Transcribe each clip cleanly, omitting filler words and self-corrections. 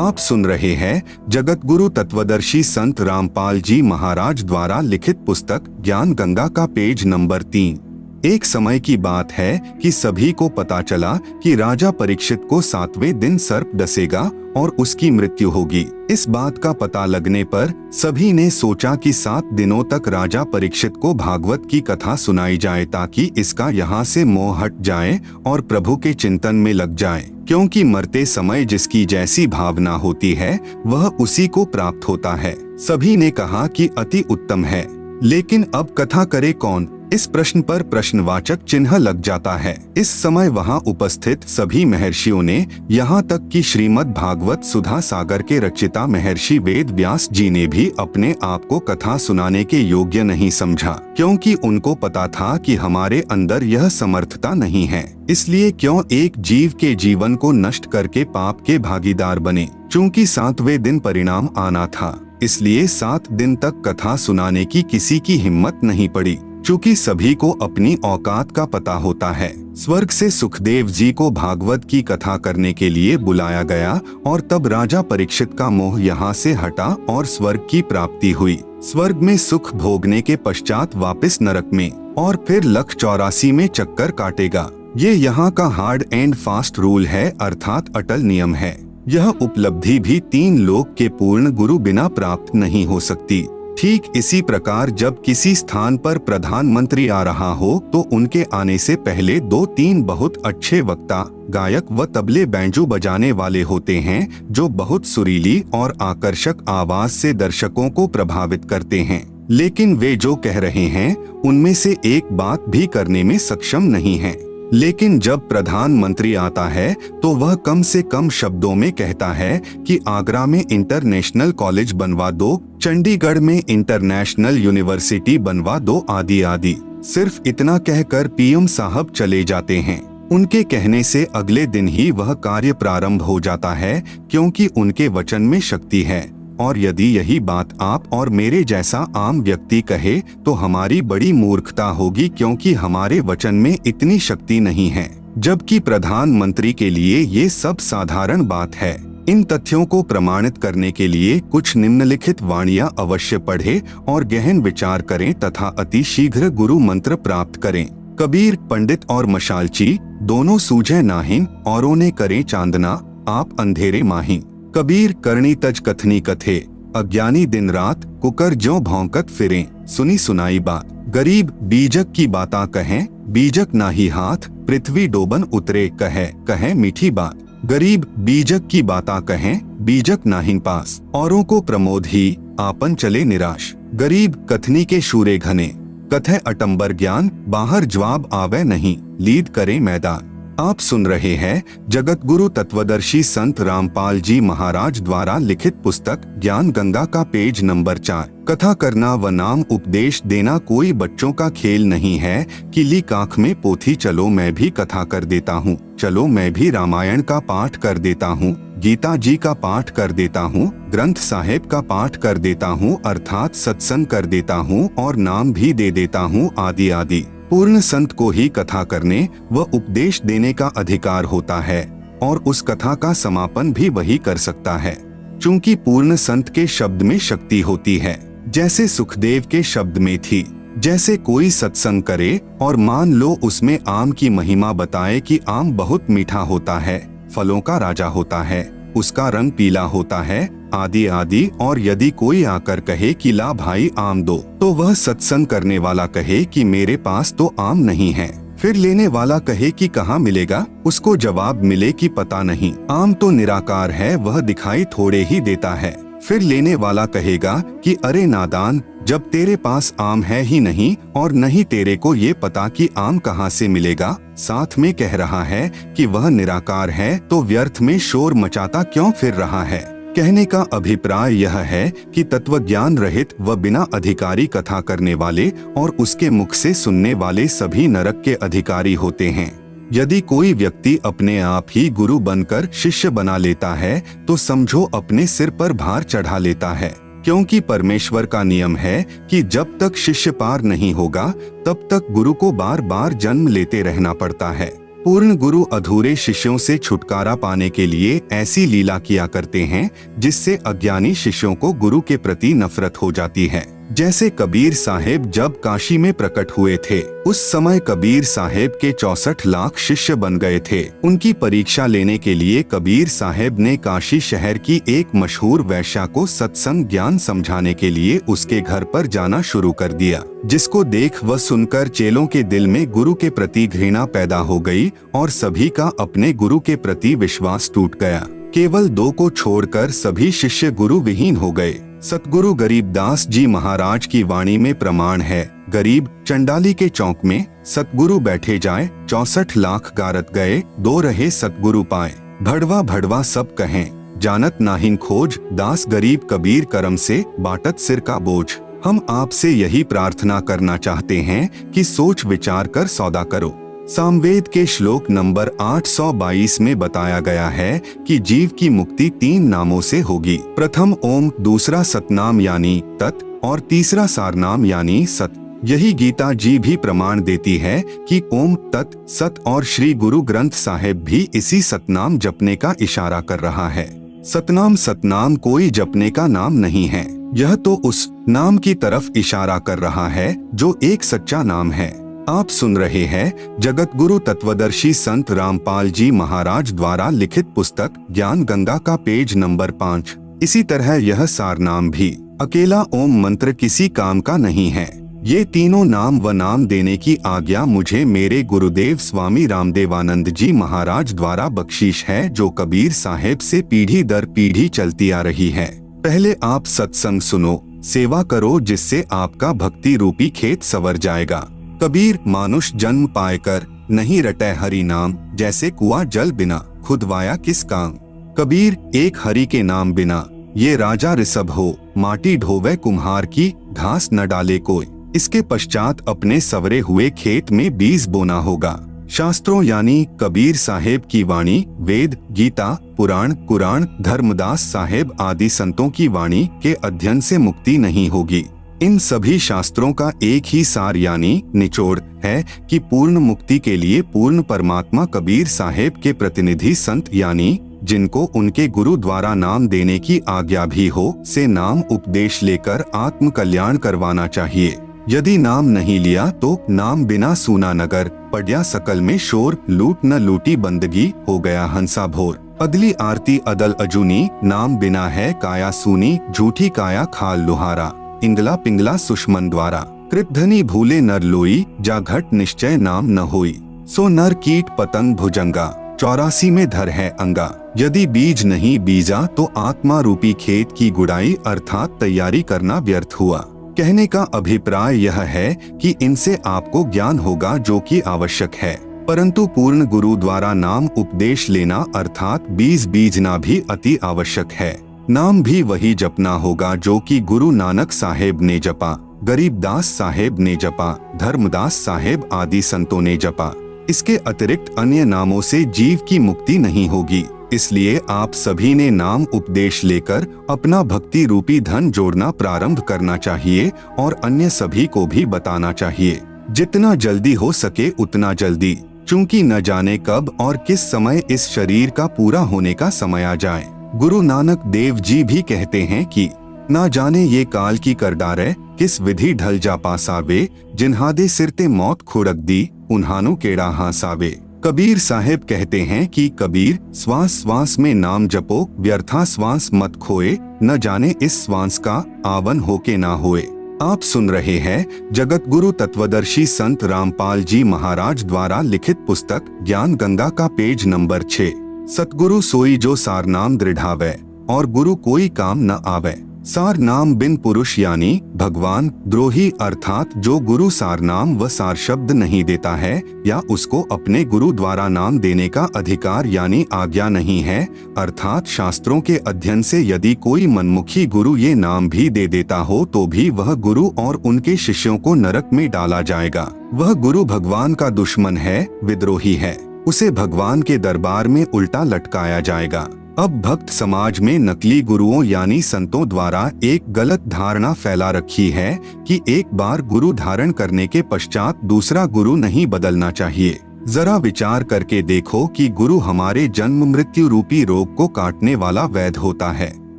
आप सुन रहे हैं जगत गुरु तत्वदर्शी संत रामपाल जी महाराज द्वारा लिखित पुस्तक ज्ञान गंगा का पेज नंबर 3। एक समय की बात है कि सभी को पता चला कि राजा परीक्षित को 7वें दिन सर्प डसेगा और उसकी मृत्यु होगी। इस बात का पता लगने पर सभी ने सोचा कि 7 दिनों तक राजा परीक्षित को भागवत की कथा सुनाई जाए ताकि इसका यहाँ से मोह हट जाए और प्रभु के चिंतन में लग जाए, क्योंकि मरते समय जिसकी जैसी भावना होती है वह उसी को प्राप्त होता है। सभी ने कहा कि अति उत्तम है, लेकिन अब कथा करे कौन? इस प्रश्न पर प्रश्नवाचक चिन्ह लग जाता है। इस समय वहां उपस्थित सभी महर्षियों ने, यहाँ तक कि श्रीमद् भागवत सुधा सागर के रचिता महर्षि वेद व्यास जी ने भी अपने आप को कथा सुनाने के योग्य नहीं समझा, क्योंकि उनको पता था कि हमारे अंदर यह समर्थता नहीं है। इसलिए क्यों एक जीव के जीवन को नष्ट करके पाप के भागीदार बने। चूँकि 7वें दिन परिणाम आना था, इसलिए 7 दिन तक कथा सुनाने की किसी की हिम्मत नहीं पड़ी। चूँकि सभी को अपनी औकात का पता होता है। स्वर्ग से सुखदेव जी को भागवत की कथा करने के लिए बुलाया गया और तब राजा परीक्षित का मोह यहाँ से हटा और स्वर्ग की प्राप्ति हुई। स्वर्ग में सुख भोगने के पश्चात वापस नरक में और फिर 184 में चक्कर काटेगा। ये यहाँ का हार्ड एंड फास्ट रूल है, अर्थात अटल नियम है। यह उपलब्धि भी 3 लोक के पूर्ण गुरु बिना प्राप्त नहीं हो सकती। ठीक इसी प्रकार जब किसी स्थान पर प्रधानमंत्री आ रहा हो तो उनके आने से पहले 2-3 बहुत अच्छे वक्ता, गायक व तबले बैंजू बजाने वाले होते हैं, जो बहुत सुरीली और आकर्षक आवाज से दर्शकों को प्रभावित करते हैं। लेकिन वे जो कह रहे हैं उनमें से एक बात भी करने में सक्षम नहीं है। लेकिन जब प्रधानमंत्री आता है तो वह कम से कम शब्दों में कहता है कि आगरा में इंटरनेशनल कॉलेज बनवा दो, चंडीगढ़ में इंटरनेशनल यूनिवर्सिटी बनवा दो, आदि आदि। सिर्फ इतना कहकर पीएम साहब चले जाते हैं। उनके कहने से अगले दिन ही वह कार्य प्रारंभ हो जाता है, क्योंकि उनके वचन में शक्ति है। और यदि यही बात आप और मेरे जैसा आम व्यक्ति कहे तो हमारी बड़ी मूर्खता होगी, क्योंकि हमारे वचन में इतनी शक्ति नहीं है, जबकि प्रधानमंत्री के लिए ये सब साधारण बात है। इन तथ्यों को प्रमाणित करने के लिए कुछ निम्नलिखित वाणियां अवश्य पढ़े और गहन विचार करें तथा अति शीघ्र गुरु मंत्र प्राप्त करें। कबीर पंडित और मशालची दोनों सूझे नाहिन, औरों ने करे चांदना, आप अंधेरे माही। कबीर करनी तज कथनी कथे, अज्ञानी दिन रात कुकर ज्यों भौंकत फिरें, सुनी सुनाई बात। गरीब बीजक की बाता कहें, बीजक नाही हाथ, पृथ्वी डोबन उतरे, कहे कहे मीठी बात। गरीब बीजक की बाता कहें, बीजक नाहिन पास, औरों को प्रमोद ही, आपन चले निराश। गरीब कथनी के शूरे घने, कथे अटंबर ज्ञान, बाहर जवाब आवे नहीं, लीद करे मैदान। आप सुन रहे हैं जगत गुरु तत्वदर्शी संत रामपाल जी महाराज द्वारा लिखित पुस्तक ज्ञान गंगा का पेज नंबर 4। कथा करना व नाम उपदेश देना कोई बच्चों का खेल नहीं है कि ली काख में पोथी, चलो मैं भी कथा कर देता हूँ, चलो मैं भी रामायण का पाठ कर देता हूँ, गीता जी का पाठ कर देता हूँ, ग्रंथ साहेब का पाठ कर देता हूँ, अर्थात सत्संग कर देता हूँ और नाम भी दे देता हूँ, आदि आदि। पूर्ण संत को ही कथा करने व उपदेश देने का अधिकार होता है और उस कथा का समापन भी वही कर सकता है। चूंकि पूर्ण संत के शब्द में शक्ति होती है, जैसे सुखदेव के शब्द में थी। जैसे कोई सत्संग करे और मान लो उसमें आम की महिमा बताए कि आम बहुत मीठा होता है, फलों का राजा होता है, उसका रंग पीला होता है, आदि आदि। और यदि कोई आकर कहे कि ला भाई आम दो, तो वह सत्संग करने वाला कहे कि मेरे पास तो आम नहीं है। फिर लेने वाला कहे कि कहाँ मिलेगा, उसको जवाब मिले कि पता नहीं, आम तो निराकार है, वह दिखाई थोड़े ही देता है। फिर लेने वाला कहेगा कि अरे नादान, जब तेरे पास आम है ही नहीं और नहीं तेरे को ये पता कि आम कहाँ से मिलेगा, साथ में कह रहा है कि वह निराकार है, तो व्यर्थ में शोर मचाता क्यों फिर रहा है। कहने का अभिप्राय यह है कि तत्वज्ञान रहित व बिना अधिकारी कथा करने वाले और उसके मुख से सुनने वाले सभी नरक के अधिकारी होते हैं। यदि कोई व्यक्ति अपने आप ही गुरु बनकर शिष्य बना लेता है तो समझो अपने सिर पर भार चढ़ा लेता है, क्योंकि परमेश्वर का नियम है कि जब तक शिष्य पार नहीं होगा तब तक गुरु को बार बार जन्म लेते रहना पड़ता है। पूर्ण गुरु अधूरे शिष्यों से छुटकारा पाने के लिए ऐसी लीला किया करते हैं जिससे अज्ञानी शिष्यों को गुरु के प्रति नफरत हो जाती है। जैसे कबीर साहेब जब काशी में प्रकट हुए थे, उस समय कबीर साहेब के 64 लाख शिष्य बन गए थे। उनकी परीक्षा लेने के लिए कबीर साहेब ने काशी शहर की एक मशहूर वैश्या को सत्संग ज्ञान समझाने के लिए उसके घर पर जाना शुरू कर दिया, जिसको देख व सुनकर चेलों के दिल में गुरु के प्रति घृणा पैदा हो गई और सभी का अपने गुरु के प्रति विश्वास टूट गया। केवल 2 को छोड़कर सभी शिष्य गुरु विहीन हो गए। सतगुरु गरीबदास जी महाराज की वाणी में प्रमाण है, गरीब चंडाली के चौक में सतगुरु बैठे जाए, 64 लाख गारत गए, 2 रहे सतगुरु पाए। भड़वा भड़वा सब कहें, जानत नाहिन खोज, दास गरीब कबीर करम से बाटत सिर का बोझ। हम आपसे यही प्रार्थना करना चाहते हैं कि सोच विचार कर सौदा करो। सामवेद के श्लोक नंबर 822 में बताया गया है कि जीव की मुक्ति 3 नामों से होगी। प्रथम ओम, दूसरा सतनाम यानी तत् और तीसरा सारनाम यानी सत। यही गीता जी भी प्रमाण देती है कि ओम, तत्, सत और श्री गुरु ग्रंथ साहिब भी इसी सतनाम जपने का इशारा कर रहा है। सतनाम कोई जपने का नाम नहीं है, यह तो उस नाम की तरफ इशारा कर रहा है जो एक सच्चा नाम है। आप सुन रहे हैं जगत गुरु तत्वदर्शी संत रामपाल जी महाराज द्वारा लिखित पुस्तक ज्ञान गंगा का पेज नंबर 5। इसी तरह यह सारनाम भी अकेला ओम मंत्र किसी काम का नहीं है। ये तीनों नाम व नाम देने की आज्ञा मुझे मेरे गुरुदेव स्वामी रामदेवानंद जी महाराज द्वारा बख्शीश है, जो कबीर साहेब से पीढ़ी दर पीढ़ी चलती आ रही है। पहले आप सत्संग सुनो, सेवा करो, जिससे आपका भक्ति रूपी खेत संवर जाएगा। कबीर मानुष जन्म पाएकर नहीं रटे हरि नाम, जैसे कुआं जल बिना खुदवाया किस काम। कबीर एक हरि के नाम बिना ये राजा ऋषभ हो, माटी ढोवे कुम्हार की, घास न डाले कोई। इसके पश्चात अपने सवरे हुए खेत में बीज बोना होगा। शास्त्रों यानी कबीर साहेब की वाणी, वेद, गीता, पुराण, कुरान, धर्मदास साहेब आदि संतों की वाणी के अध्ययन से मुक्ति नहीं होगी। इन सभी शास्त्रों का एक ही सार यानी निचोड़ है कि पूर्ण मुक्ति के लिए पूर्ण परमात्मा कबीर साहेब के प्रतिनिधि संत यानी जिनको उनके गुरु द्वारा नाम देने की आज्ञा भी हो, से नाम उपदेश लेकर आत्म कल्याण करवाना चाहिए। यदि नाम नहीं लिया तो नाम बिना सूना नगर, पड़या सकल में शोर, लूट न लूटी बंदगी, हो गया हंसा भोर। अदली आरती अदल अजूनी, नाम बिना है काया सूनी, झूठी काया खाल लुहारा। इंगला पिंगला सुषमन द्वारा, कृतधनी भूले नर लोई, जा घट निश्चय नाम न होई। सो नर कीट पतंग भुजंगा, 84 में धर है अंगा। यदि बीज नहीं बीजा तो आत्मा रूपी खेत की गुड़ाई अर्थात तैयारी करना व्यर्थ हुआ। कहने का अभिप्राय यह है कि इनसे आपको ज्ञान होगा जो कि आवश्यक है, परंतु पूर्ण गुरु द्वारा नाम उपदेश लेना अर्थात बीज बीजना भी अति आवश्यक है। नाम भी वही जपना होगा जो कि गुरु नानक साहेब ने जपा, गरीबदास साहेब ने जपा, धर्मदास साहेब आदि संतों ने जपा। इसके अतिरिक्त अन्य नामों से जीव की मुक्ति नहीं होगी। इसलिए आप सभी ने नाम उपदेश लेकर अपना भक्ति रूपी धन जोड़ना प्रारंभ करना चाहिए और अन्य सभी को भी बताना चाहिए। जितना जल्दी हो सके उतना जल्दी, चूंकि न जाने कब और किस समय इस शरीर का पूरा होने का समय आ जाए। गुरु नानक देव जी भी कहते हैं कि ना जाने ये काल की कर डारे, किस विधि ढल जा पासावे, जिन्हादे सिरते मौत खुड़क दी, उन्हानु केड़ा हासावे। कबीर साहेब कहते हैं कि कबीर, श्वास श्वास में नाम जपो, व्यर्था श्वास मत खोए, न जाने इस श्वास का आवन हो के ना होए। आप सुन रहे हैं जगत गुरु तत्वदर्शी संत रामपाल जी महाराज द्वारा लिखित पुस्तक ज्ञान गंगा का पेज नंबर 6। सतगुरु सोई जो सार नाम दृढ़ावे, और गुरु कोई काम न आवे। सार नाम बिन पुरुष यानी भगवान द्रोही, अर्थात जो गुरु सार नाम व सार शब्द नहीं देता है या उसको अपने गुरु द्वारा नाम देने का अधिकार यानी आज्ञा नहीं है, अर्थात शास्त्रों के अध्ययन से यदि कोई मनमुखी गुरु ये नाम भी दे देता हो तो भी वह गुरु और उनके शिष्यों को नरक में डाला जाएगा। वह गुरु भगवान का दुश्मन है, विद्रोही है, उसे भगवान के दरबार में उल्टा लटकाया जाएगा। अब भक्त समाज में नकली गुरुओं यानी संतों द्वारा एक गलत धारणा फैला रखी है कि एक बार गुरु धारण करने के पश्चात दूसरा गुरु नहीं बदलना चाहिए। जरा विचार करके देखो कि गुरु हमारे जन्म मृत्यु रूपी रोग को काटने वाला वैद्य होता है।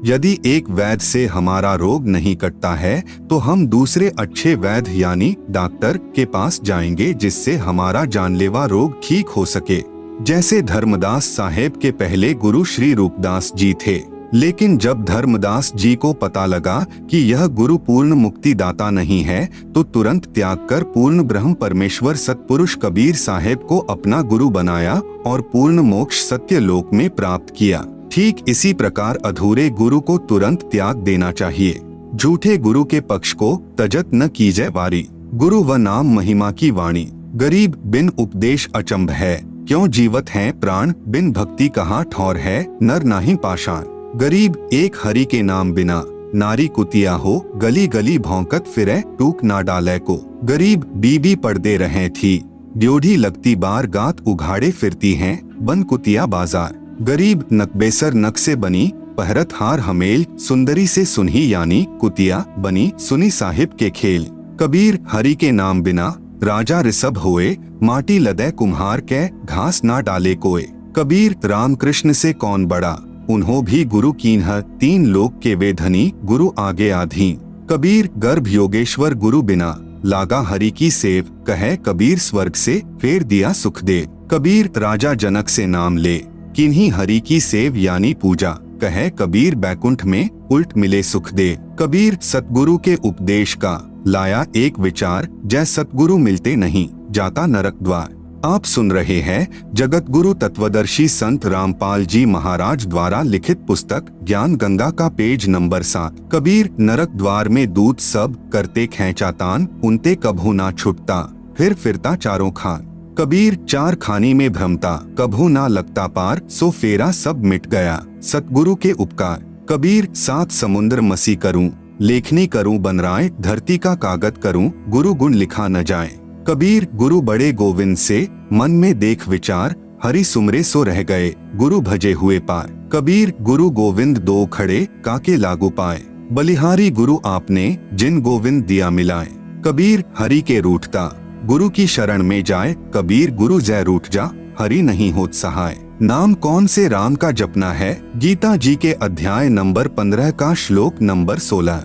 यदि एक वैद्य से हमारा रोग नहीं कटता है तो हम दूसरे अच्छे वैद्य यानी डॉक्टर के पास जाएंगे, जिससे हमारा जानलेवा रोग ठीक हो सके। जैसे धर्मदास साहेब के पहले गुरु श्री रूपदास जी थे, लेकिन जब धर्मदास जी को पता लगा कि यह गुरु पूर्ण मुक्तिदाता नहीं है तो तुरंत त्याग कर पूर्ण ब्रह्म परमेश्वर सतपुरुष कबीर साहेब को अपना गुरु बनाया और पूर्ण मोक्ष सत्य लोक में प्राप्त किया। ठीक इसी प्रकार अधूरे गुरु को तुरंत त्याग देना चाहिए। झूठे गुरु के पक्ष को तजत न कीजय वारी, गुरु व नाम महिमा की वाणी। गरीब बिन उपदेश अचंभ है, क्यों जीवत हैं प्राण, बिन भक्ति कहाँ ठौर है, नर नाही पाषाण। गरीब एक हरि के नाम बिना, नारी कुतिया हो, गली गली भौंकत फिरे, टूक ना डाले को। गरीब बीबी पड़दे रहे थी, ड्योढ़ी लगती बार गात उघाड़े फिरती हैं, बन कुतिया बाजार। गरीब नकबेसर नक से बनी, पहरत हार हमेल, सुंदरी से सुनही यानी कुतिया बनी, सुनी साहिब के खेल। कबीर हरि के नाम बिना, राजा ऋषभ होए, माटी लदे कुम्हार के, घास ना डाले कोय। कबीर रामकृष्ण से कौन बड़ा, उन्हों भी गुरु कीन्ह, तीन लोक के वे धनी, गुरु आगे आधी। कबीर गर्भ योगेश्वर गुरु बिना, लागा हरि की सेव, कहे कबीर स्वर्ग से फेर दिया सुख दे। कबीर राजा जनक से नाम ले, किन्हीं हरि की सेव यानी पूजा, कहे कबीर बैकुंठ में उल्ट मिले सुख दे। कबीर सतगुरु के उपदेश का लाया एक विचार, जय सतगुरु मिलते नहीं, जाता नरक द्वार। आप सुन रहे हैं जगत गुरु तत्वदर्शी संत रामपाल जी महाराज द्वारा लिखित पुस्तक ज्ञान गंगा का पेज नंबर 7। कबीर नरक द्वार में दूत सब करते खेचातान, उनते कभू ना छुटता, फिर फिरता चारों खान। कबीर चार खानी में भ्रमता, कभू ना लगता पार, सो फेरा सब मिट गया, सतगुरु के उपकार। कबीर सात समुद्र मसी करूं, लेखनी करूं बनराए, धरती का कागज करूं, गुरु गुण लिखा न जाए। कबीर गुरु बड़े गोविंद से, मन में देख विचार, हरि सुमरे सो रह गए, गुरु भजे हुए पार। कबीर गुरु गोविंद दो खड़े, काके लागू पाए, बलिहारी गुरु आपने, जिन गोविंद दिया मिलाए। कबीर हरि के रूठता, गुरु की शरण में जाए, कबीर गुरु जय रूठ जा, हरि नहीं होत सहाय। नाम कौन से राम का जपना है, गीता जी के अध्याय नंबर 15 का श्लोक नंबर 16।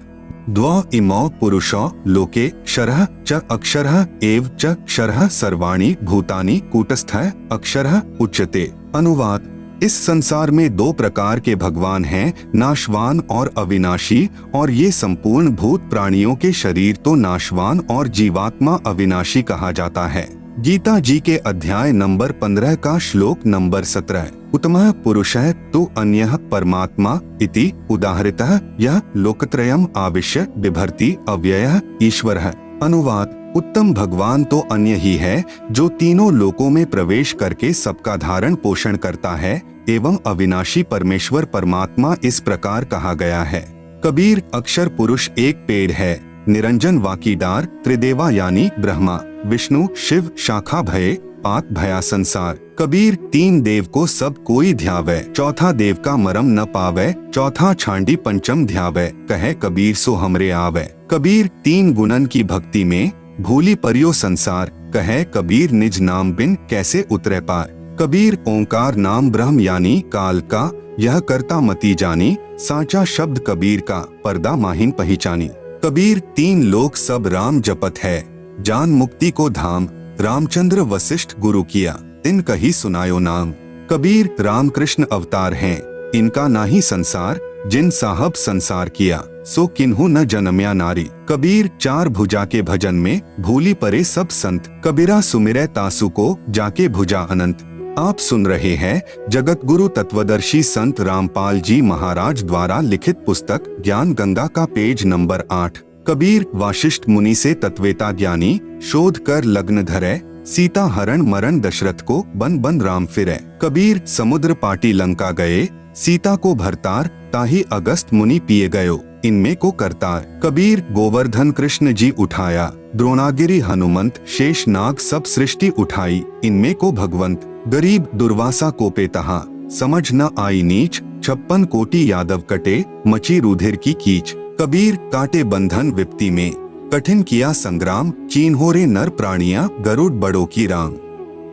द्व इमौ पुरुषो लोके क्षरः च अक्षरः एव च क्षरः सर्वाणि भूतानि कूटस्थः अक्षरः उच्यते। अनुवाद: इस संसार में दो प्रकार के भगवान हैं, नाशवान और अविनाशी, और ये संपूर्ण भूत प्राणियों के शरीर तो नाशवान और जीवात्मा अविनाशी कहा जाता है। गीता जी के अध्याय नंबर 15 का श्लोक नंबर 17। उत्तमः पुरुषः तो अन्यः परमात्मा इति उदाहृतः यह लोकत्रयम् आविश्य बिभर्ति अव्ययः ईश्वरः। अनुवाद: उत्तम भगवान तो अन्य ही है, जो तीनों लोकों में प्रवेश करके सबका धारण पोषण करता है, एवं अविनाशी परमेश्वर परमात्मा इस प्रकार कहा गया है। कबीर अक्षर पुरुष एक पेड़ है, निरंजन वाकीदार, त्रिदेवा यानी ब्रह्मा विष्णु शिव शाखा भये, पात भया संसार। कबीर तीन देव को सब कोई ध्यावे, चौथा देव का मरम न पावे, चौथा छांडी पंचम ध्यावे, कहे कबीर सो हमरे आवे। कबीर तीन गुणन की भक्ति में भूली परियो संसार, कहे कबीर निज नाम बिन कैसे उतरे पार। कबीर ओंकार नाम ब्रह्म यानी काल का, यह करता मती जानी, साचा शब्द कबीर का, पर्दा माहिन पहचानी। कबीर तीन लोक सब राम जपत है, जान मुक्ति को धाम, रामचंद्र वशिष्ठ गुरु किया, तिन कही सुनायो नाम। कबीर रामकृष्ण अवतार हैं, इनका नाही संसार, जिन साहब संसार किया, सो किन्हु न जन्म्या नारी। कबीर चार भुजा के भजन में भूली परे सब संत, कबीरा सुमिरै तासु को, जाके भुजा अनंत। आप सुन रहे हैं जगत गुरु तत्वदर्शी संत रामपाल जी महाराज द्वारा लिखित पुस्तक ज्ञान गंगा का पेज नंबर 8। कबीर वाशिष्ठ मुनि से तत्वेता ज्ञानी, शोध कर लग्न धरे, सीता हरण मरण दशरथ को, बन बन राम फिरे। कबीर समुद्र पाटी लंका गए, सीता को भरतार, ताही अगस्त मुनि पिए गयो, इनमें को करतार। कबीर गोवर्धन कृष्ण जी उठाया, द्रोणागिरि हनुमंत, शेष नाग सब सृष्टि उठाई, इनमें को भगवंत। गरीब दुर्वासा को पेतहा, समझ न आई नीच, 56 कोटि यादव कटे, मची रुधिर की कीच। कबीर काटे बंधन विपत्ति में, कठिन किया संग्राम, चीन्होरे नर प्राणियां, गरुड़ बड़ों की राम।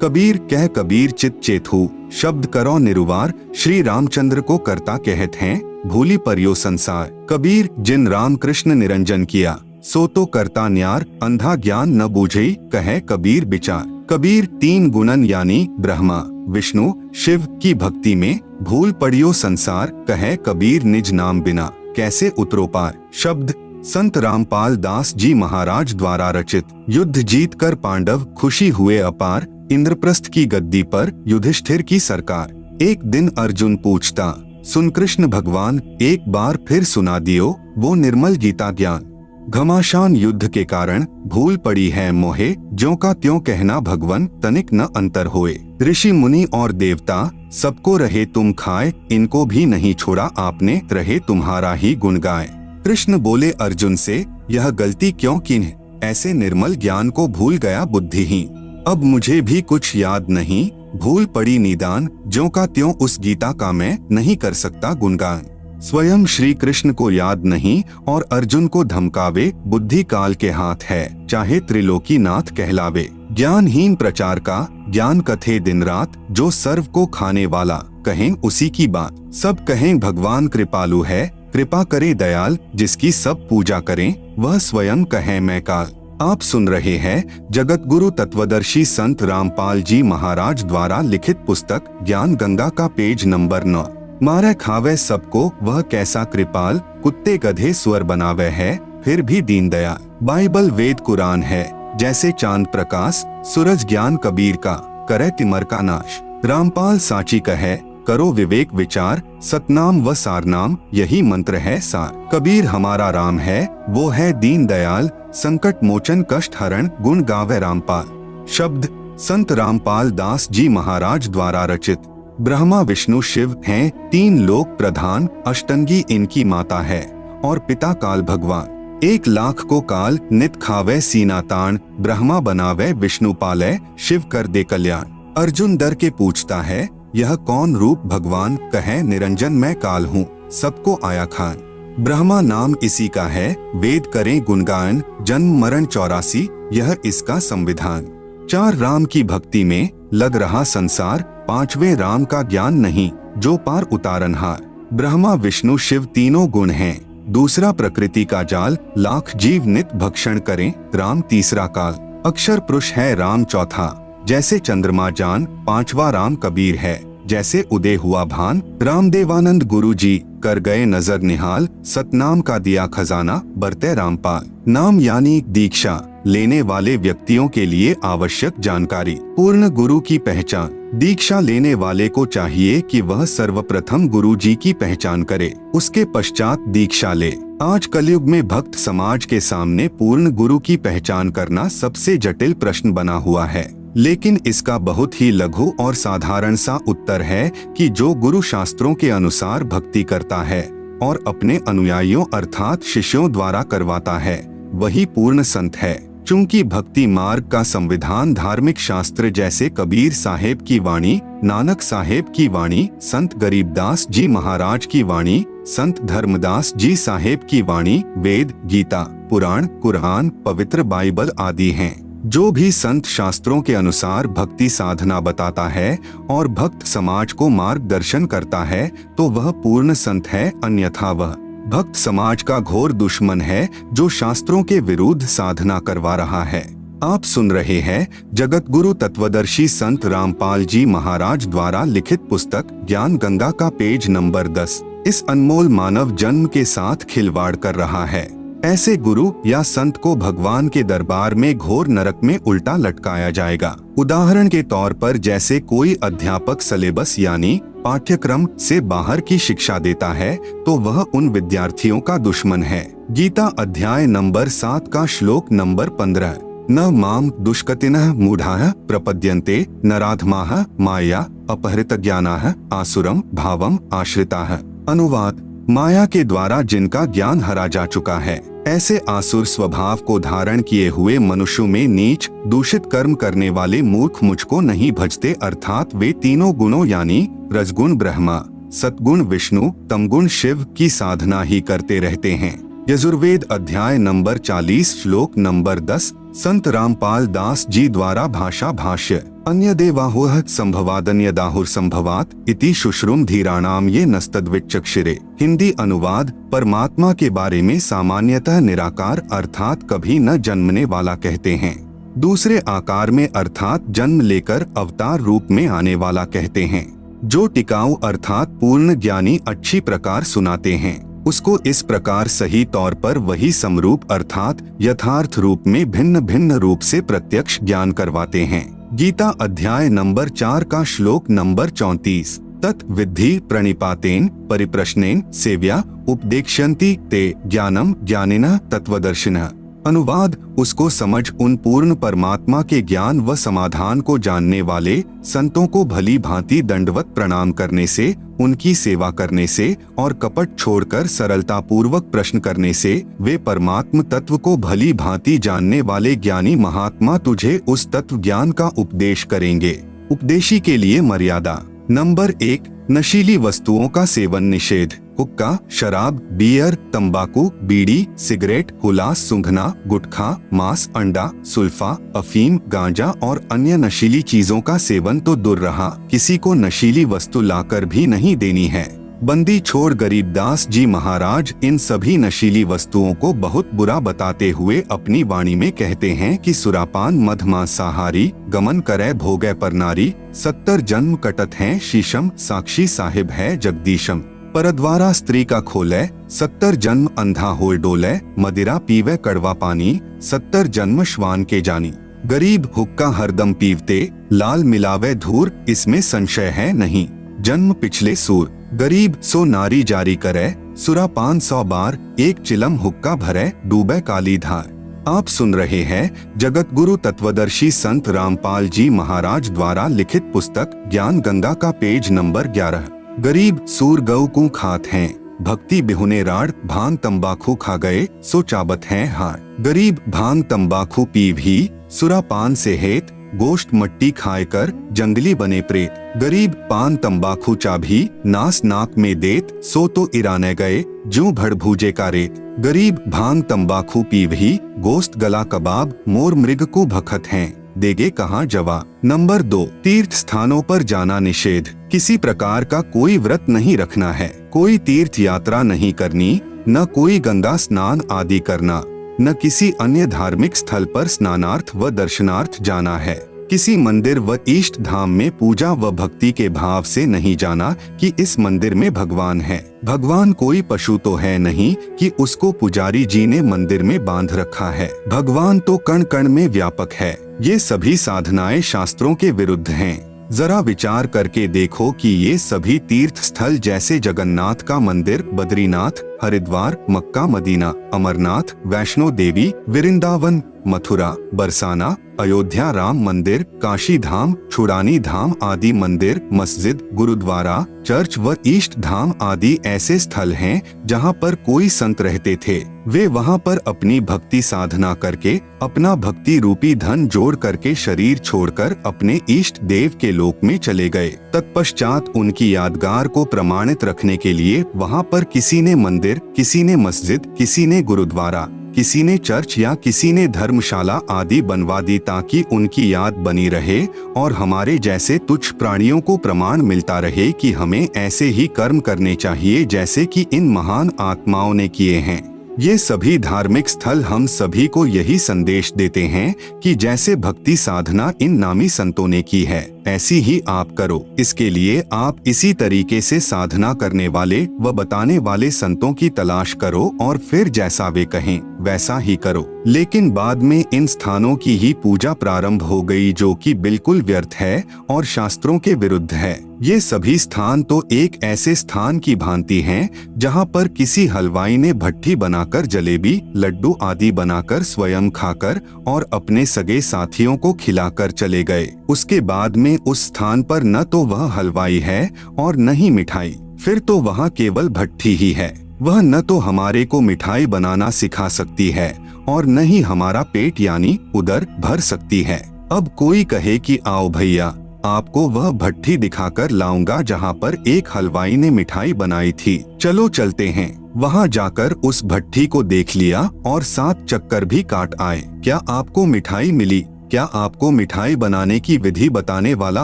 कबीर कह कबीर चित चेथु, शब्द करो निरुवार, श्री रामचंद्र को करता कहत हैं, भूली परियो संसार। कबीर जिन राम कृष्ण निरंजन किया, सो तो करता न्यार, अंधा ज्ञान न बूझई, कहे कबीर विचार। कबीर तीन गुणन यानी ब्रह्मा विष्णु शिव की भक्ति में भूल पड़ियो संसार, कहे कबीर निज नाम बिना कैसे उतरो पार। शब्द संत रामपाल दास जी महाराज द्वारा रचित। युद्ध जीत कर पांडव खुशी हुए अपार, इंद्रप्रस्थ की गद्दी पर युधिष्ठिर की सरकार। एक दिन अर्जुन पूछता, सुन कृष्ण भगवान, एक बार फिर सुना दियो वो निर्मल गीता ज्ञान। घमासान युद्ध के कारण भूल पड़ी है मोहे, ज्यों का त्यों कहना भगवन तनिक न अंतर होए। ऋषि मुनि और देवता सबको रहे तुम खाए, इनको भी नहीं छोड़ा आपने, रहे तुम्हारा ही गुण गाए। कृष्ण बोले अर्जुन से, यह गलती क्यों किन्ह, ऐसे निर्मल ज्ञान को भूल गया बुद्धिहीन। अब मुझे भी कुछ याद नहीं, भूल पड़ी निदान, ज्यों का त्यों उस गीता का मैं नहीं कर सकता गुणगान। स्वयं श्री कृष्ण को याद नहीं और अर्जुन को धमकावे, बुद्धि काल के हाथ है, चाहे त्रिलोकी नाथ कहलावे। ज्ञानहीन प्रचार का ज्ञान कथे दिन रात, जो सर्व को खाने वाला कहें उसी की बात। सब कहें भगवान कृपालु है, कृपा करे दयाल, जिसकी सब पूजा करें वह स्वयं कहे मैं काल। आप सुन रहे हैं जगत गुरु तत्वदर्शी संत रामपाल जी महाराज द्वारा लिखित पुस्तक ज्ञान गंगा का पेज नंबर 9। मारे खावे सबको वह कैसा कृपाल, कुत्ते गधे स्वर बनावे है, फिर भी दीन दयाल। बाइबल वेद कुरान है जैसे चांद प्रकाश, सूरज ज्ञान कबीर का करे तिमर का नाश। रामपाल साची कहे करो विवेक विचार, सतनाम व सारनाम यही मंत्र है सार। कबीर हमारा राम है, वो है दीन दयाल, संकट मोचन कष्ट हरण, गुण गावे रामपाल। शब्द संत रामपाल दास जी महाराज द्वारा रचित। ब्रह्मा विष्णु शिव हैं तीन लोक प्रधान, अष्टंगी इनकी माता है और पिता काल भगवान। 1,00,000 को काल नित खावे सीना तान, ब्रह्मा बनावे विष्णु पाले, शिव कर दे कल्याण। अर्जुन डर के पूछता है, यह कौन रूप भगवान, कहे निरंजन मैं काल हूँ, सबको आया खान। ब्रह्मा नाम इसी का है, वेद करें गुणगान, जन्म मरण 84 यह इसका संविधान। 4 राम की भक्ति में लग रहा संसार, 5वें राम का ज्ञान नहीं, जो पार उतारनहार। ब्रह्मा विष्णु शिव तीनों गुण हैं, दूसरा प्रकृति का जाल, लाख जीव नित भक्षण करें, राम तीसरा काल। अक्षर पुरुष है राम चौथा, जैसे चंद्रमा जान, 5वां राम कबीर है, जैसे उदय हुआ भान। रामदेवानंद गुरु जी कर गए नजर निहाल, सतनाम का दिया खजाना, बरते रामपाल। नाम यानी दीक्षा लेने वाले व्यक्तियों के लिए आवश्यक जानकारी। पूर्ण गुरु की पहचान। दीक्षा लेने वाले को चाहिए कि वह सर्वप्रथम गुरु जी की पहचान करे, उसके पश्चात दीक्षा ले। आज कलयुग में भक्त समाज के सामने पूर्ण गुरु की पहचान करना सबसे जटिल प्रश्न बना हुआ है, लेकिन इसका बहुत ही लघु और साधारण सा उत्तर है कि जो गुरु शास्त्रों के अनुसार भक्ति करता है और अपने अनुयायियों अर्थात शिष्यों द्वारा करवाता है, वही पूर्ण संत है। चूंकि भक्ति मार्ग का संविधान धार्मिक शास्त्र जैसे कबीर साहेब की वाणी, नानक साहेब की वाणी, संत गरीबदास जी महाराज की वाणी, संत धर्मदास जी साहेब की वाणी, वेद, गीता, पुराण, कुरान, पवित्र बाइबल आदि हैं। जो भी संत शास्त्रों के अनुसार भक्ति साधना बताता है और भक्त समाज को मार्गदर्शन करता है तो वह पूर्ण संत है, अन्यथा वह भक्त समाज का घोर दुश्मन है जो शास्त्रों के विरुद्ध साधना करवा रहा है। आप सुन रहे हैं जगत गुरु तत्वदर्शी संत रामपाल जी महाराज द्वारा लिखित पुस्तक ज्ञान गंगा का पेज नंबर 10। इस अनमोल मानव जन्म के साथ खिलवाड़ कर रहा है। ऐसे गुरु या संत को भगवान के दरबार में घोर नरक में उल्टा लटकाया जाएगा। उदाहरण के तौर पर जैसे कोई अध्यापक सिलेबस यानी पाठ्यक्रम से बाहर की शिक्षा देता है तो वह उन विद्यार्थियों का दुश्मन है। गीता अध्याय नंबर 7 का श्लोक नंबर 15। न माम दुष्कृतिनः मूढ़ाः प्रपद्यन्ते नराधमाः माया अपहृतज्ञानाः आसुरम भावम आश्रिताः। अनुवाद: माया के द्वारा जिनका ज्ञान हरा जा चुका है, ऐसे आसुर स्वभाव को धारण किए हुए मनुष्यों में नीच दूषित कर्म करने वाले मूर्ख मुझको नहीं भजते, अर्थात वे तीनों गुणों यानी रजगुण ब्रह्मा, सतगुण विष्णु, तमगुण शिव की साधना ही करते रहते हैं। यजुर्वेद अध्याय नंबर 40 श्लोक नंबर 10 संत रामपाल दास जी द्वारा भाषा भाष्य। अन्य देवाहुः संभवादन्यदाहुर संभवात इति शुश्रुम धीराणाम ये नस्तद्विचक्षिरे। हिंदी अनुवाद, परमात्मा के बारे में सामान्यतः निराकार अर्थात कभी न जन्मने वाला कहते हैं। दूसरे आकार में अर्थात जन्म लेकर अवतार रूप में आने वाला कहते हैं। जो टिकाऊ अर्थात पूर्ण ज्ञानी अच्छी प्रकार सुनाते हैं, उसको इस प्रकार सही तौर पर वही समरूप अर्थात यथार्थ रूप में भिन्न भिन्न रूप से प्रत्यक्ष ज्ञान करवाते हैं। गीता अध्याय नंबर 4 का श्लोक नंबर 34। तत् विद्धि प्रणिपातेन परिप्रश्नेन सेव्या उपदेक्ष्यन्ति ते ज्ञानम ज्ञानिनः तत्वदर्शिनः। अनुवाद, उसको समझ उन पूर्ण परमात्मा के ज्ञान व समाधान को जानने वाले संतों को भली भांति दंडवत प्रणाम करने से, उनकी सेवा करने से और कपट छोड़कर सरलता पूर्वक प्रश्न करने से वे परमात्म तत्व को भली भांति जानने वाले ज्ञानी महात्मा तुझे उस तत्व ज्ञान का उपदेश करेंगे। उपदेशी के लिए मर्यादा। नंबर 1, नशीली वस्तुओं का सेवन निषेध। हुक्का, शराब, बियर, तंबाकू, बीड़ी, सिगरेट, हुलास, सूंघना, गुटखा, मांस, अंडा, सुल्फा, अफीम, गांजा और अन्य नशीली चीजों का सेवन तो दूर रहा, किसी को नशीली वस्तु लाकर भी नहीं देनी है। बंदी छोड़ गरीबदास जी महाराज इन सभी नशीली वस्तुओं को बहुत बुरा बताते हुए अपनी वाणी में कहते हैं कि सुरापान मधमांसाहारी, गमन करे भोगे पर नारी, 70 जन्म कटत हैं शीशम, साक्षी साहिब है जगदीशम। परद्वारा स्त्री का खोले, 70 जन्म अंधा होए डोले, मदिरा पीवे कड़वा पानी, 70 जन्म श्वान के जानी। गरीब हुक्का हरदम पीवते, लाल मिलावे धूर, इसमें संशय है नहीं, जन्म पिछले सूर। गरीब सो नारी जारी करे, सुरापान 100 बार, एक चिलम हुक्का भरे, डूबे काली धार। आप सुन रहे हैं जगत गुरु तत्वदर्शी संत रामपाल जी महाराज द्वारा लिखित पुस्तक ज्ञान गंगा का पेज नंबर 11। गरीब सूर गऊ को खात हैं, भक्ति बिहुने राड़, भांग तंबाकू खा गए सो चाबत हैं हार। गरीब भांग तंबाकू पीव ही, सुरापान से हेत, गोश्त मट्टी खाए कर जंगली बने प्रेत। गरीब पान तंबाकू चाभी, नास नाक में देत, सो तो इराने गए जूं भड़ भूजे का रेत। गरीब भांग तंबाकू पीवही, गोश्त गला कबाब, मोर मृग को भखत हैं, देगे कहाँ जवा। नंबर 2, तीर्थ स्थानों पर जाना निषेध। किसी प्रकार का कोई व्रत नहीं रखना है, कोई तीर्थ यात्रा नहीं करनी, न कोई गंगा स्नान आदि करना, न किसी अन्य धार्मिक स्थल पर स्नानार्थ व दर्शनार्थ जाना है। किसी मंदिर व इष्ट धाम में पूजा व भक्ति के भाव से नहीं जाना कि इस मंदिर में भगवान है। भगवान कोई पशु तो है नहीं कि उसको पुजारी जी ने मंदिर में बांध रखा है। भगवान तो कण कण में व्यापक है। ये सभी साधनाएं शास्त्रों के विरुद्ध हैं। जरा विचार करके देखो कि ये सभी तीर्थ स्थल जैसे जगन्नाथ का मंदिर, बद्रीनाथ, हरिद्वार, मक्का मदीना, अमरनाथ, वैष्णो देवी, वृंदावन, मथुरा, बरसाना, अयोध्या राम मंदिर, काशी धाम, छुड़ानी धाम आदि मंदिर, मस्जिद, गुरुद्वारा, चर्च व इष्ट धाम आदि ऐसे स्थल हैं जहाँ पर कोई संत रहते थे। वे वहाँ पर अपनी भक्ति साधना करके अपना भक्ति रूपी धन जोड़ करके शरीर छोड़कर अपने इष्ट देव के लोक में चले गए। तत्पश्चात उनकी यादगार को प्रमाणित रखने के लिए वहाँ पर किसी ने मंदिर, किसी ने मस्जिद, किसी ने गुरुद्वारा, किसी ने चर्च या किसी ने धर्मशाला आदि बनवा दी ताकि उनकी याद बनी रहे और हमारे जैसे तुच्छ प्राणियों को प्रमाण मिलता रहे कि हमें ऐसे ही कर्म करने चाहिए जैसे कि इन महान आत्माओं ने किए हैं। ये सभी धार्मिक स्थल हम सभी को यही संदेश देते हैं कि जैसे भक्ति साधना इन नामी संतों ने की है ऐसी ही आप करो। इसके लिए आप इसी तरीके से साधना करने वाले व बताने वाले संतों की तलाश करो और फिर जैसा वे कहें वैसा ही करो। लेकिन बाद में इन स्थानों की ही पूजा प्रारंभ हो गई जो कि बिल्कुल व्यर्थ है और शास्त्रों के विरुद्ध है। ये सभी स्थान तो एक ऐसे स्थान की भांति हैं जहां पर किसी हलवाई ने भट्ठी बनाकर जलेबी, लड्डू आदि बनाकर स्वयं खाकर और अपने सगे साथियों को खिलाकर चले गए। उसके बाद में उस स्थान पर न तो वह हलवाई है और न ही मिठाई, फिर तो वहाँ केवल भट्ठी ही है। वह न तो हमारे को मिठाई बनाना सिखा सकती है और न ही हमारा पेट यानी उदर भर सकती है। अब कोई कहे कि आओ भैया आपको वह भट्ठी दिखाकर लाऊंगा जहाँ पर एक हलवाई ने मिठाई बनाई थी, चलो चलते हैं। वहाँ जाकर उस भट्ठी को देख लिया और 7 चक्कर भी काट आए। क्या आपको मिठाई मिली? क्या आपको मिठाई बनाने की विधि बताने वाला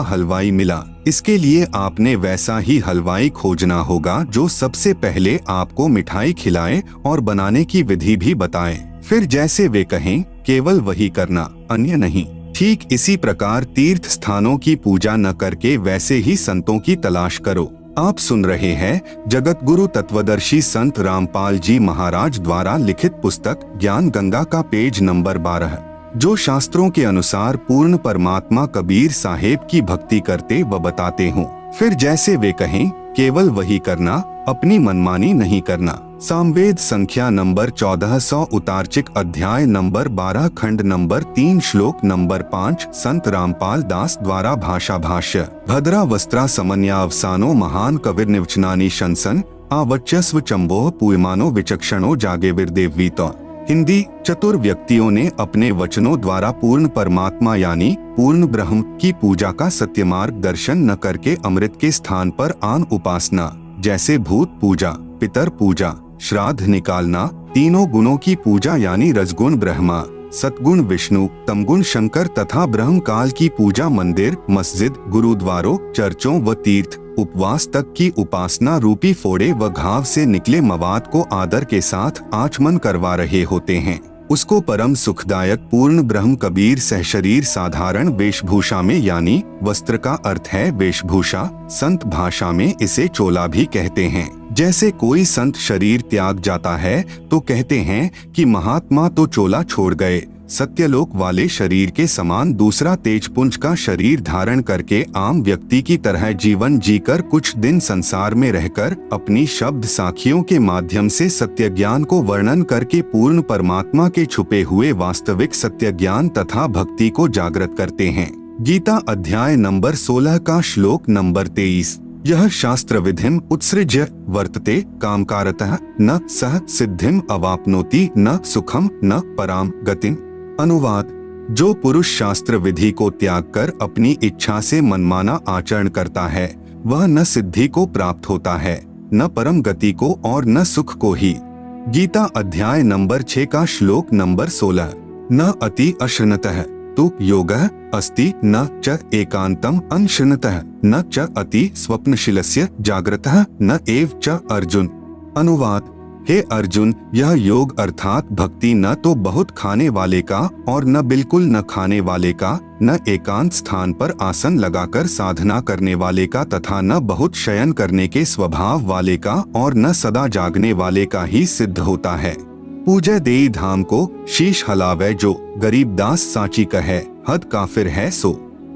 हलवाई मिला? इसके लिए आपने वैसा ही हलवाई खोजना होगा जो सबसे पहले आपको मिठाई खिलाए और बनाने की विधि भी बताए। फिर जैसे वे कहें केवल वही करना, अन्य नहीं। ठीक इसी प्रकार तीर्थ स्थानों की पूजा न करके वैसे ही संतों की तलाश करो। आप सुन रहे हैं जगत गुरु तत्वदर्शी संत रामपाल जी महाराज द्वारा लिखित पुस्तक ज्ञान गंगा का पेज नंबर 12, जो शास्त्रों के अनुसार पूर्ण परमात्मा कबीर साहेब की भक्ति करते व बताते हों। फिर जैसे वे कहें केवल वही करना, अपनी मनमानी नहीं करना। सामवेद संख्या नंबर 1400 उतारचिक अध्याय नंबर 12 खंड नंबर 3 श्लोक नंबर 5 संत रामपाल दास द्वारा भाषा भाष्य। भद्रा वस्त्रा समन्यावसानो महान कविर्निवचनानि शंसन आवच्यस्व चंबोह पूयमानो विचक्षणो जागे विरदेवीतो। हिंदी। चतुर व्यक्तियों ने अपने वचनों द्वारा पूर्ण परमात्मा यानी पूर्ण ब्रह्म की पूजा का सत्यमार्ग दर्शन न करके अमृत के स्थान पर आन उपासना जैसे भूत पूजा, पितर पूजा, श्राद्ध निकालना, तीनों गुणों की पूजा यानी रजगुण ब्रह्मा, सतगुण विष्णु, तमगुण शंकर तथा ब्रह्म काल की पूजा मंदिर, मस्जिद, गुरुद्वारों, चर्चों व तीर्थ, उपवास तक की उपासना रूपी फोड़े व घाव से निकले मवाद को आदर के साथ आचमन करवा रहे होते हैं। उसको परम सुखदायक पूर्ण ब्रह्म कबीर सहशरीर साधारण वेशभूषा में यानी वस्त्र का अर्थ है वेशभूषा, संत भाषा में इसे चोला भी कहते हैं। जैसे कोई संत शरीर त्याग जाता है तो कहते हैं कि महात्मा तो चोला छोड़ गए। सत्यलोक वाले शरीर के समान दूसरा तेजपुंज का शरीर धारण करके आम व्यक्ति की तरह जीवन जीकर कुछ दिन संसार में रहकर अपनी शब्द साखियों के माध्यम से सत्य ज्ञान को वर्णन करके पूर्ण परमात्मा के छुपे हुए वास्तविक सत्य ज्ञान तथा भक्ति को जागृत करते हैं। गीता अध्याय नंबर 16 का श्लोक नंबर 23। यह शास्त्र विधिम उत्सृज्य वर्तते कामकारतः न सह सिद्धिम अवाप्नोति न सुखम न पराम गतिम। अनुवाद। जो पुरुष शास्त्र विधि को त्याग कर अपनी इच्छा से मनमाना आचरण करता है वह न सिद्धि को प्राप्त होता है, न परम गति को और न सुख को ही। गीता अध्याय नंबर 6 का श्लोक नंबर 16। न अति अश्रृणतः तु योगः अस्ति न च एकांतम अनश्रृणतः न च अति स्वप्नशीलस्य जागृतः न एव च अर्जुन। अनुवाद। हे अर्जुन, यह योग अर्थात भक्ति न तो बहुत खाने वाले का और न बिल्कुल न खाने वाले का, न एकांत स्थान पर आसन लगाकर साधना करने वाले का तथा न बहुत शयन करने के स्वभाव वाले का और न सदा जागने वाले का ही सिद्ध होता है। पूजय देई धाम को शीश हलावे जो, गरीब दास साची कहे हद काफिर है सो।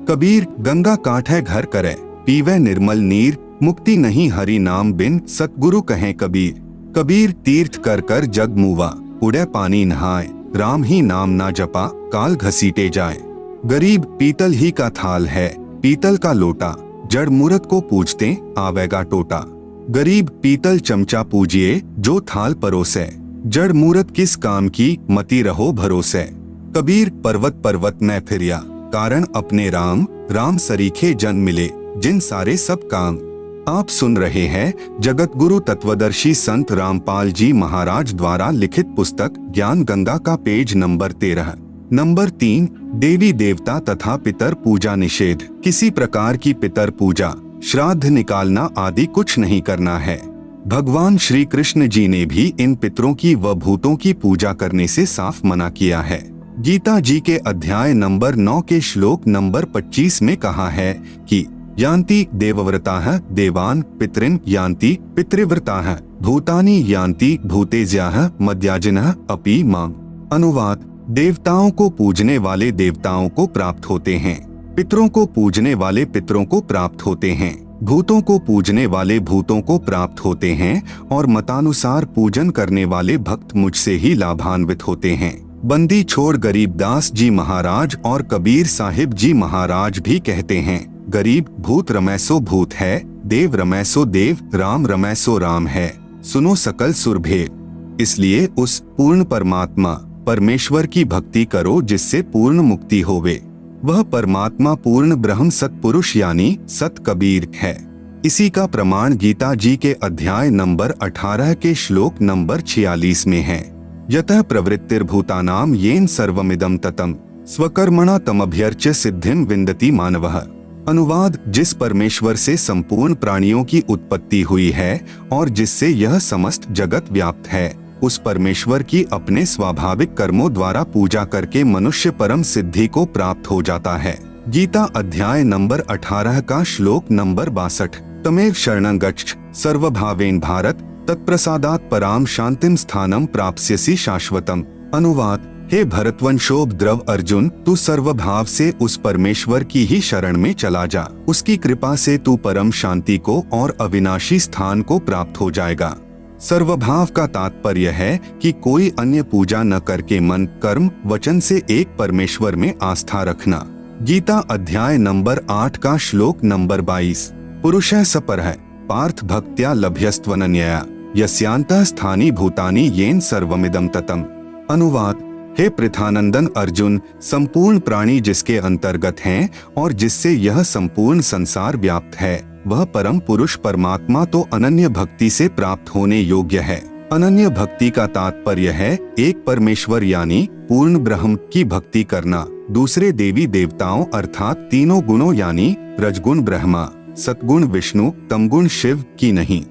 कबीर गंगा काठे घर करे पीवे निर्मल नीर, मुक्ति नहीं हरि नाम बिन सतगुरु कहे कबीर। कबीर तीर्थ कर कर जग मुवा, उड़े पानी नहाए, राम ही नाम ना जपा काल घसीटे जाए। गरीब पीतल ही का थाल है, पीतल का लोटा, जड़ मूरत को पूजते आवेगा टोटा। गरीब पीतल चमचा पूजिए जो थाल परोसे, जड़ मूरत किस काम की मती रहो भरोसे। कबीर पर्वत पर्वत में फिरिया, कारण अपने राम, राम सरीखे जन मिले जिन सारे सब काम। आप सुन रहे हैं जगत गुरु तत्वदर्शी संत रामपाल जी महाराज द्वारा लिखित पुस्तक ज्ञान गंगा का पेज नंबर 13 नंबर 3 देवी देवता तथा पितर पूजा निषेध। किसी प्रकार की पितर पूजा, श्राद्ध निकालना आदि कुछ नहीं करना है। भगवान श्री कृष्ण जी ने भी इन पितरों की व भूतों की पूजा करने से साफ मना किया है। गीता जी के अध्याय नंबर 9 के श्लोक नंबर 25 में कहा है कि यान्ति देवव्रताः देवान् पितॄन् यान्ति पितृव्रताः भूतानि यान्ति भूतेज्याः मद्याजिनः अपि माम्। अनुवाद। देवताओं को पूजने वाले देवताओं को प्राप्त होते हैं, पितरों को पूजने वाले पितरों को प्राप्त होते हैं, भूतों को पूजने वाले भूतों को प्राप्त होते हैं और मतानुसार पूजन करने वाले भक्त मुझसे ही लाभान्वित होते हैं। बंदी छोड़ गरीबदास जी महाराज और कबीर साहिब जी महाराज भी कहते हैं, गरीब भूत रमैसो भूत है, देव रमैसो देव, राम रमैसो राम है, सुनो सकल सुरभेद। इसलिए उस पूर्ण परमात्मा परमेश्वर की भक्ति करो जिससे पूर्ण मुक्ति होवे। वह परमात्मा पूर्ण ब्रह्म सतपुरुष यानी सत कबीर है। इसी का प्रमाण गीता जी के अध्याय नंबर 18 के श्लोक नंबर 46 में है। यतः प्रवृत्तिर्भूतानां येन सर्वमिदं ततम् स्वकर्मणा तमभ्यर्च्य सिद्धिं विन्दति मानवः। अनुवाद, जिस परमेश्वर से संपूर्ण प्राणियों की उत्पत्ति हुई है और जिससे यह समस्त जगत व्याप्त है, उस परमेश्वर की अपने स्वाभाविक कर्मों द्वारा पूजा करके मनुष्य परम सिद्धि को प्राप्त हो जाता है। गीता अध्याय नंबर 18 का श्लोक नंबर 62। तमेव शरणं गच्छ सर्वभावेन भारत तत्प्रसादात् पराम शांतिम स्थानम प्राप्स्यसि शाश्वतम। अनुवाद, हे भरतवंशोद्भव अर्जुन, तू सर्वभाव से उस परमेश्वर की ही शरण में चला जा। उसकी कृपा से तू परम शांति को और अविनाशी स्थान को प्राप्त हो जाएगा। सर्वभाव का तात्पर्य है कि कोई अन्य पूजा न करके मन, कर्म, वचन से एक परमेश्वर में आस्था रखना। गीता अध्याय नंबर 8 का श्लोक नंबर 22। पुरुषः सपरः पार्थ भक्त्या लभ्यस्त्वनन्यया यस्यान्तः स्थानि भूतानि येन सर्वमिदं ततम्। अनुवाद, हे पृथानंदन अर्जुन, संपूर्ण प्राणी जिसके अंतर्गत हैं और जिससे यह संपूर्ण संसार व्याप्त है, वह परम पुरुष परमात्मा तो अनन्य भक्ति से प्राप्त होने योग्य है। अनन्य भक्ति का तात्पर्य है एक परमेश्वर यानी पूर्ण ब्रह्म की भक्ति करना, दूसरे देवी देवताओं अर्थात तीनों गुणों यानी रजगुण ब्रह्मा, सतगुण विष्णु, तमगुण शिव की नहीं।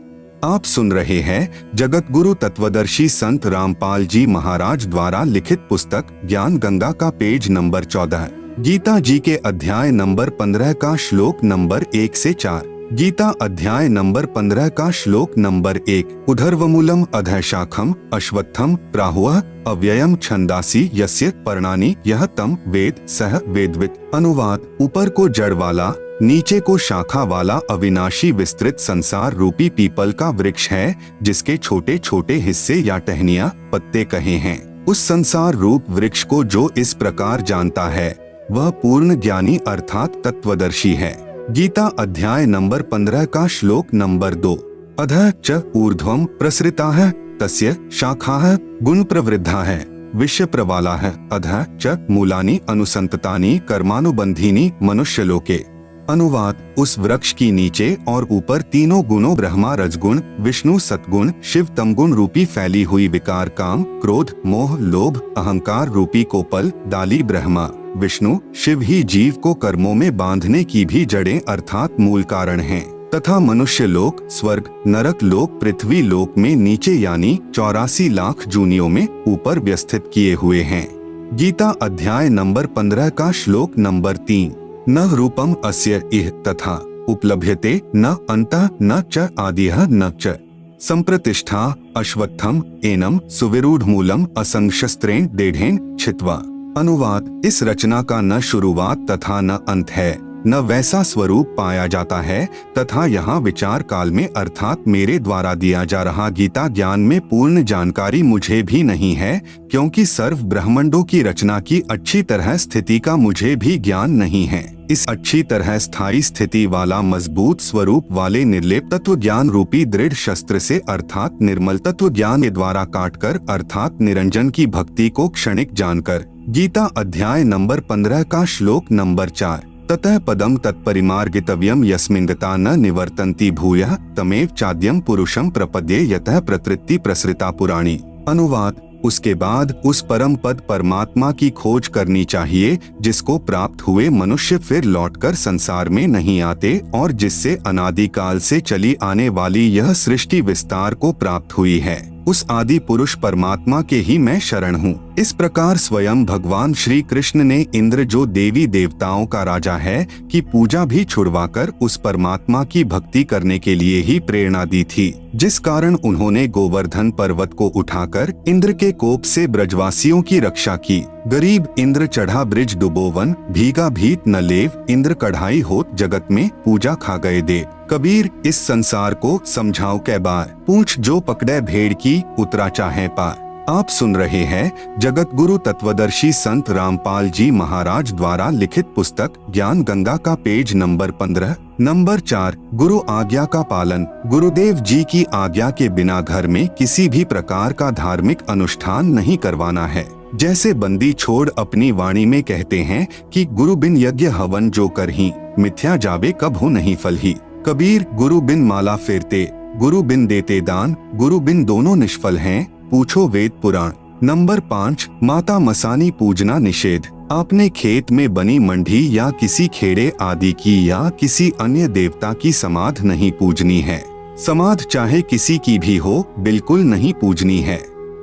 आप सुन रहे हैं जगत गुरु तत्वदर्शी संत रामपाल जी महाराज द्वारा लिखित पुस्तक ज्ञान गंगा का पेज नंबर 14, गीता जी के अध्याय नंबर 15 का श्लोक नंबर 1 से 4। गीता अध्याय नंबर 15 का श्लोक नंबर 1। उधर्वमूलम अधः शाखम अश्वत्थम प्राहुः अव्ययम छंदासी यस्य पर्णानि यह तम वेद सह वेदवित्। अनुवाद, ऊपर को जड़ वाला, नीचे को शाखा वाला अविनाशी विस्तृत संसार रूपी पीपल का वृक्ष है, जिसके छोटे छोटे हिस्से या टहनियां, पत्ते कहे हैं। उस संसार रूप वृक्ष को जो इस प्रकार जानता है, वह पूर्ण ज्ञानी अर्थात तत्वदर्शी है। गीता अध्याय नंबर 15 का श्लोक नंबर 2। अधः च ऊर्ध्वं प्रसृताः तस्य शाखाः गुण प्रवृद्धाः विश्व प्रवालाः अधः च मूलानि अनुसंततानि कर्मानुबंधीनि मनुष्यलोके। अनुवाद, उस वृक्ष की नीचे और ऊपर तीनों गुणों ब्रह्मा रजगुण, विष्णु सतगुण, शिव तमगुण रूपी फैली हुई विकार काम, क्रोध, मोह, लोभ, अहंकार रूपी कोपल डाली ब्रह्मा, विष्णु, शिव ही जीव को कर्मों में बांधने की भी जड़ें अर्थात मूल कारण हैं, तथा मनुष्य लोक, स्वर्ग, नरक लोक, पृथ्वी लोक में नीचे यानी 84 लाख जूनियों में ऊपर व्यवस्थित किए हुए हैं। गीता अध्याय नंबर 15 का श्लोक नंबर 3। न रूपम अस्य इह तथा उपलभ्यते न अंतः न च आदिह न च संप्रतिष्ठा अश्वत्थम एनम सुविरूढ़ मूलम असंशस्त्रेण देढ़ेन छित्वा। अनुवाद, इस रचना का न शुरुआत तथा न अंत है, न वैसा स्वरूप पाया जाता है तथा यहाँ विचार काल में अर्थात मेरे द्वारा दिया जा रहा गीता ज्ञान में पूर्ण जानकारी मुझे भी नहीं है, क्योंकि सर्व ब्रह्मांडों की रचना की अच्छी तरह स्थिति का मुझे भी ज्ञान नहीं है। इस अच्छी तरह स्थायी स्थिति वाला मजबूत स्वरूप वाले निर्लेप तत्व ज्ञान रूपी दृढ़ शस्त्र से अर्थात निर्मल तत्व ज्ञान के द्वारा काटकर अर्थात निरंजन की भक्ति को क्षणिक जानकर गीता अध्याय नंबर 15 का श्लोक नंबर 4। ततः पदम तत्परिमार्गितव्यम यस्मिंगता न निवर्तन्ति भूयः तमेव चाद्यम पुरुषम प्रपद्ये यतः प्रतृति प्रसृता पुराणी। अनुवाद, उसके बाद उस परम पद परमात्मा की खोज करनी चाहिए जिसको प्राप्त हुए मनुष्य फिर लौटकर संसार में नहीं आते और जिससे अनादिकाल से चली आने वाली यह सृष्टि विस्तार को प्राप्त हुई है। उस आदि पुरुष परमात्मा के ही मैं शरण हूँ। इस प्रकार स्वयं भगवान श्री कृष्ण ने इंद्र जो देवी देवताओं का राजा है की पूजा भी छुड़वाकर उस परमात्मा की भक्ति करने के लिए ही प्रेरणा दी थी, जिस कारण उन्होंने गोवर्धन पर्वत को उठाकर इंद्र के कोप से ब्रजवासियों की रक्षा की। गरीब इंद्र चढ़ा ब्रिज डुबोवन, भीगा भीत न लेव, इंद्र कढ़ाई होत जगत में, पूजा खा गए दे। कबीर, इस संसार को समझाओ कै बार, पूछ जो पकड़े भेड़ की, उतरा चाहे पार। आप सुन रहे हैं जगत गुरु तत्वदर्शी संत रामपाल जी महाराज द्वारा लिखित पुस्तक ज्ञान गंगा का पेज नंबर 15 नंबर 4। गुरु आज्ञा का पालन। गुरुदेव जी की आज्ञा के बिना घर में किसी भी प्रकार का धार्मिक अनुष्ठान नहीं करवाना है। जैसे बंदी छोड़ अपनी वाणी में कहते हैं कि गुरु बिन यज्ञ हवन जो कर ही, मिथ्या जावे कब हो नहीं फल ही। कबीर, गुरु बिन माला फेरते, गुरु बिन देते दान, गुरु बिन दोनों निष्फल हैं, पूछो वेद पुराण। नंबर 5। माता मसानी पूजना निषेध। आपने खेत में बनी मंडी या किसी खेड़े आदि की या किसी अन्य देवता की समाध नहीं पूजनी है। समाध चाहे किसी की भी हो, बिल्कुल नहीं पूजनी है।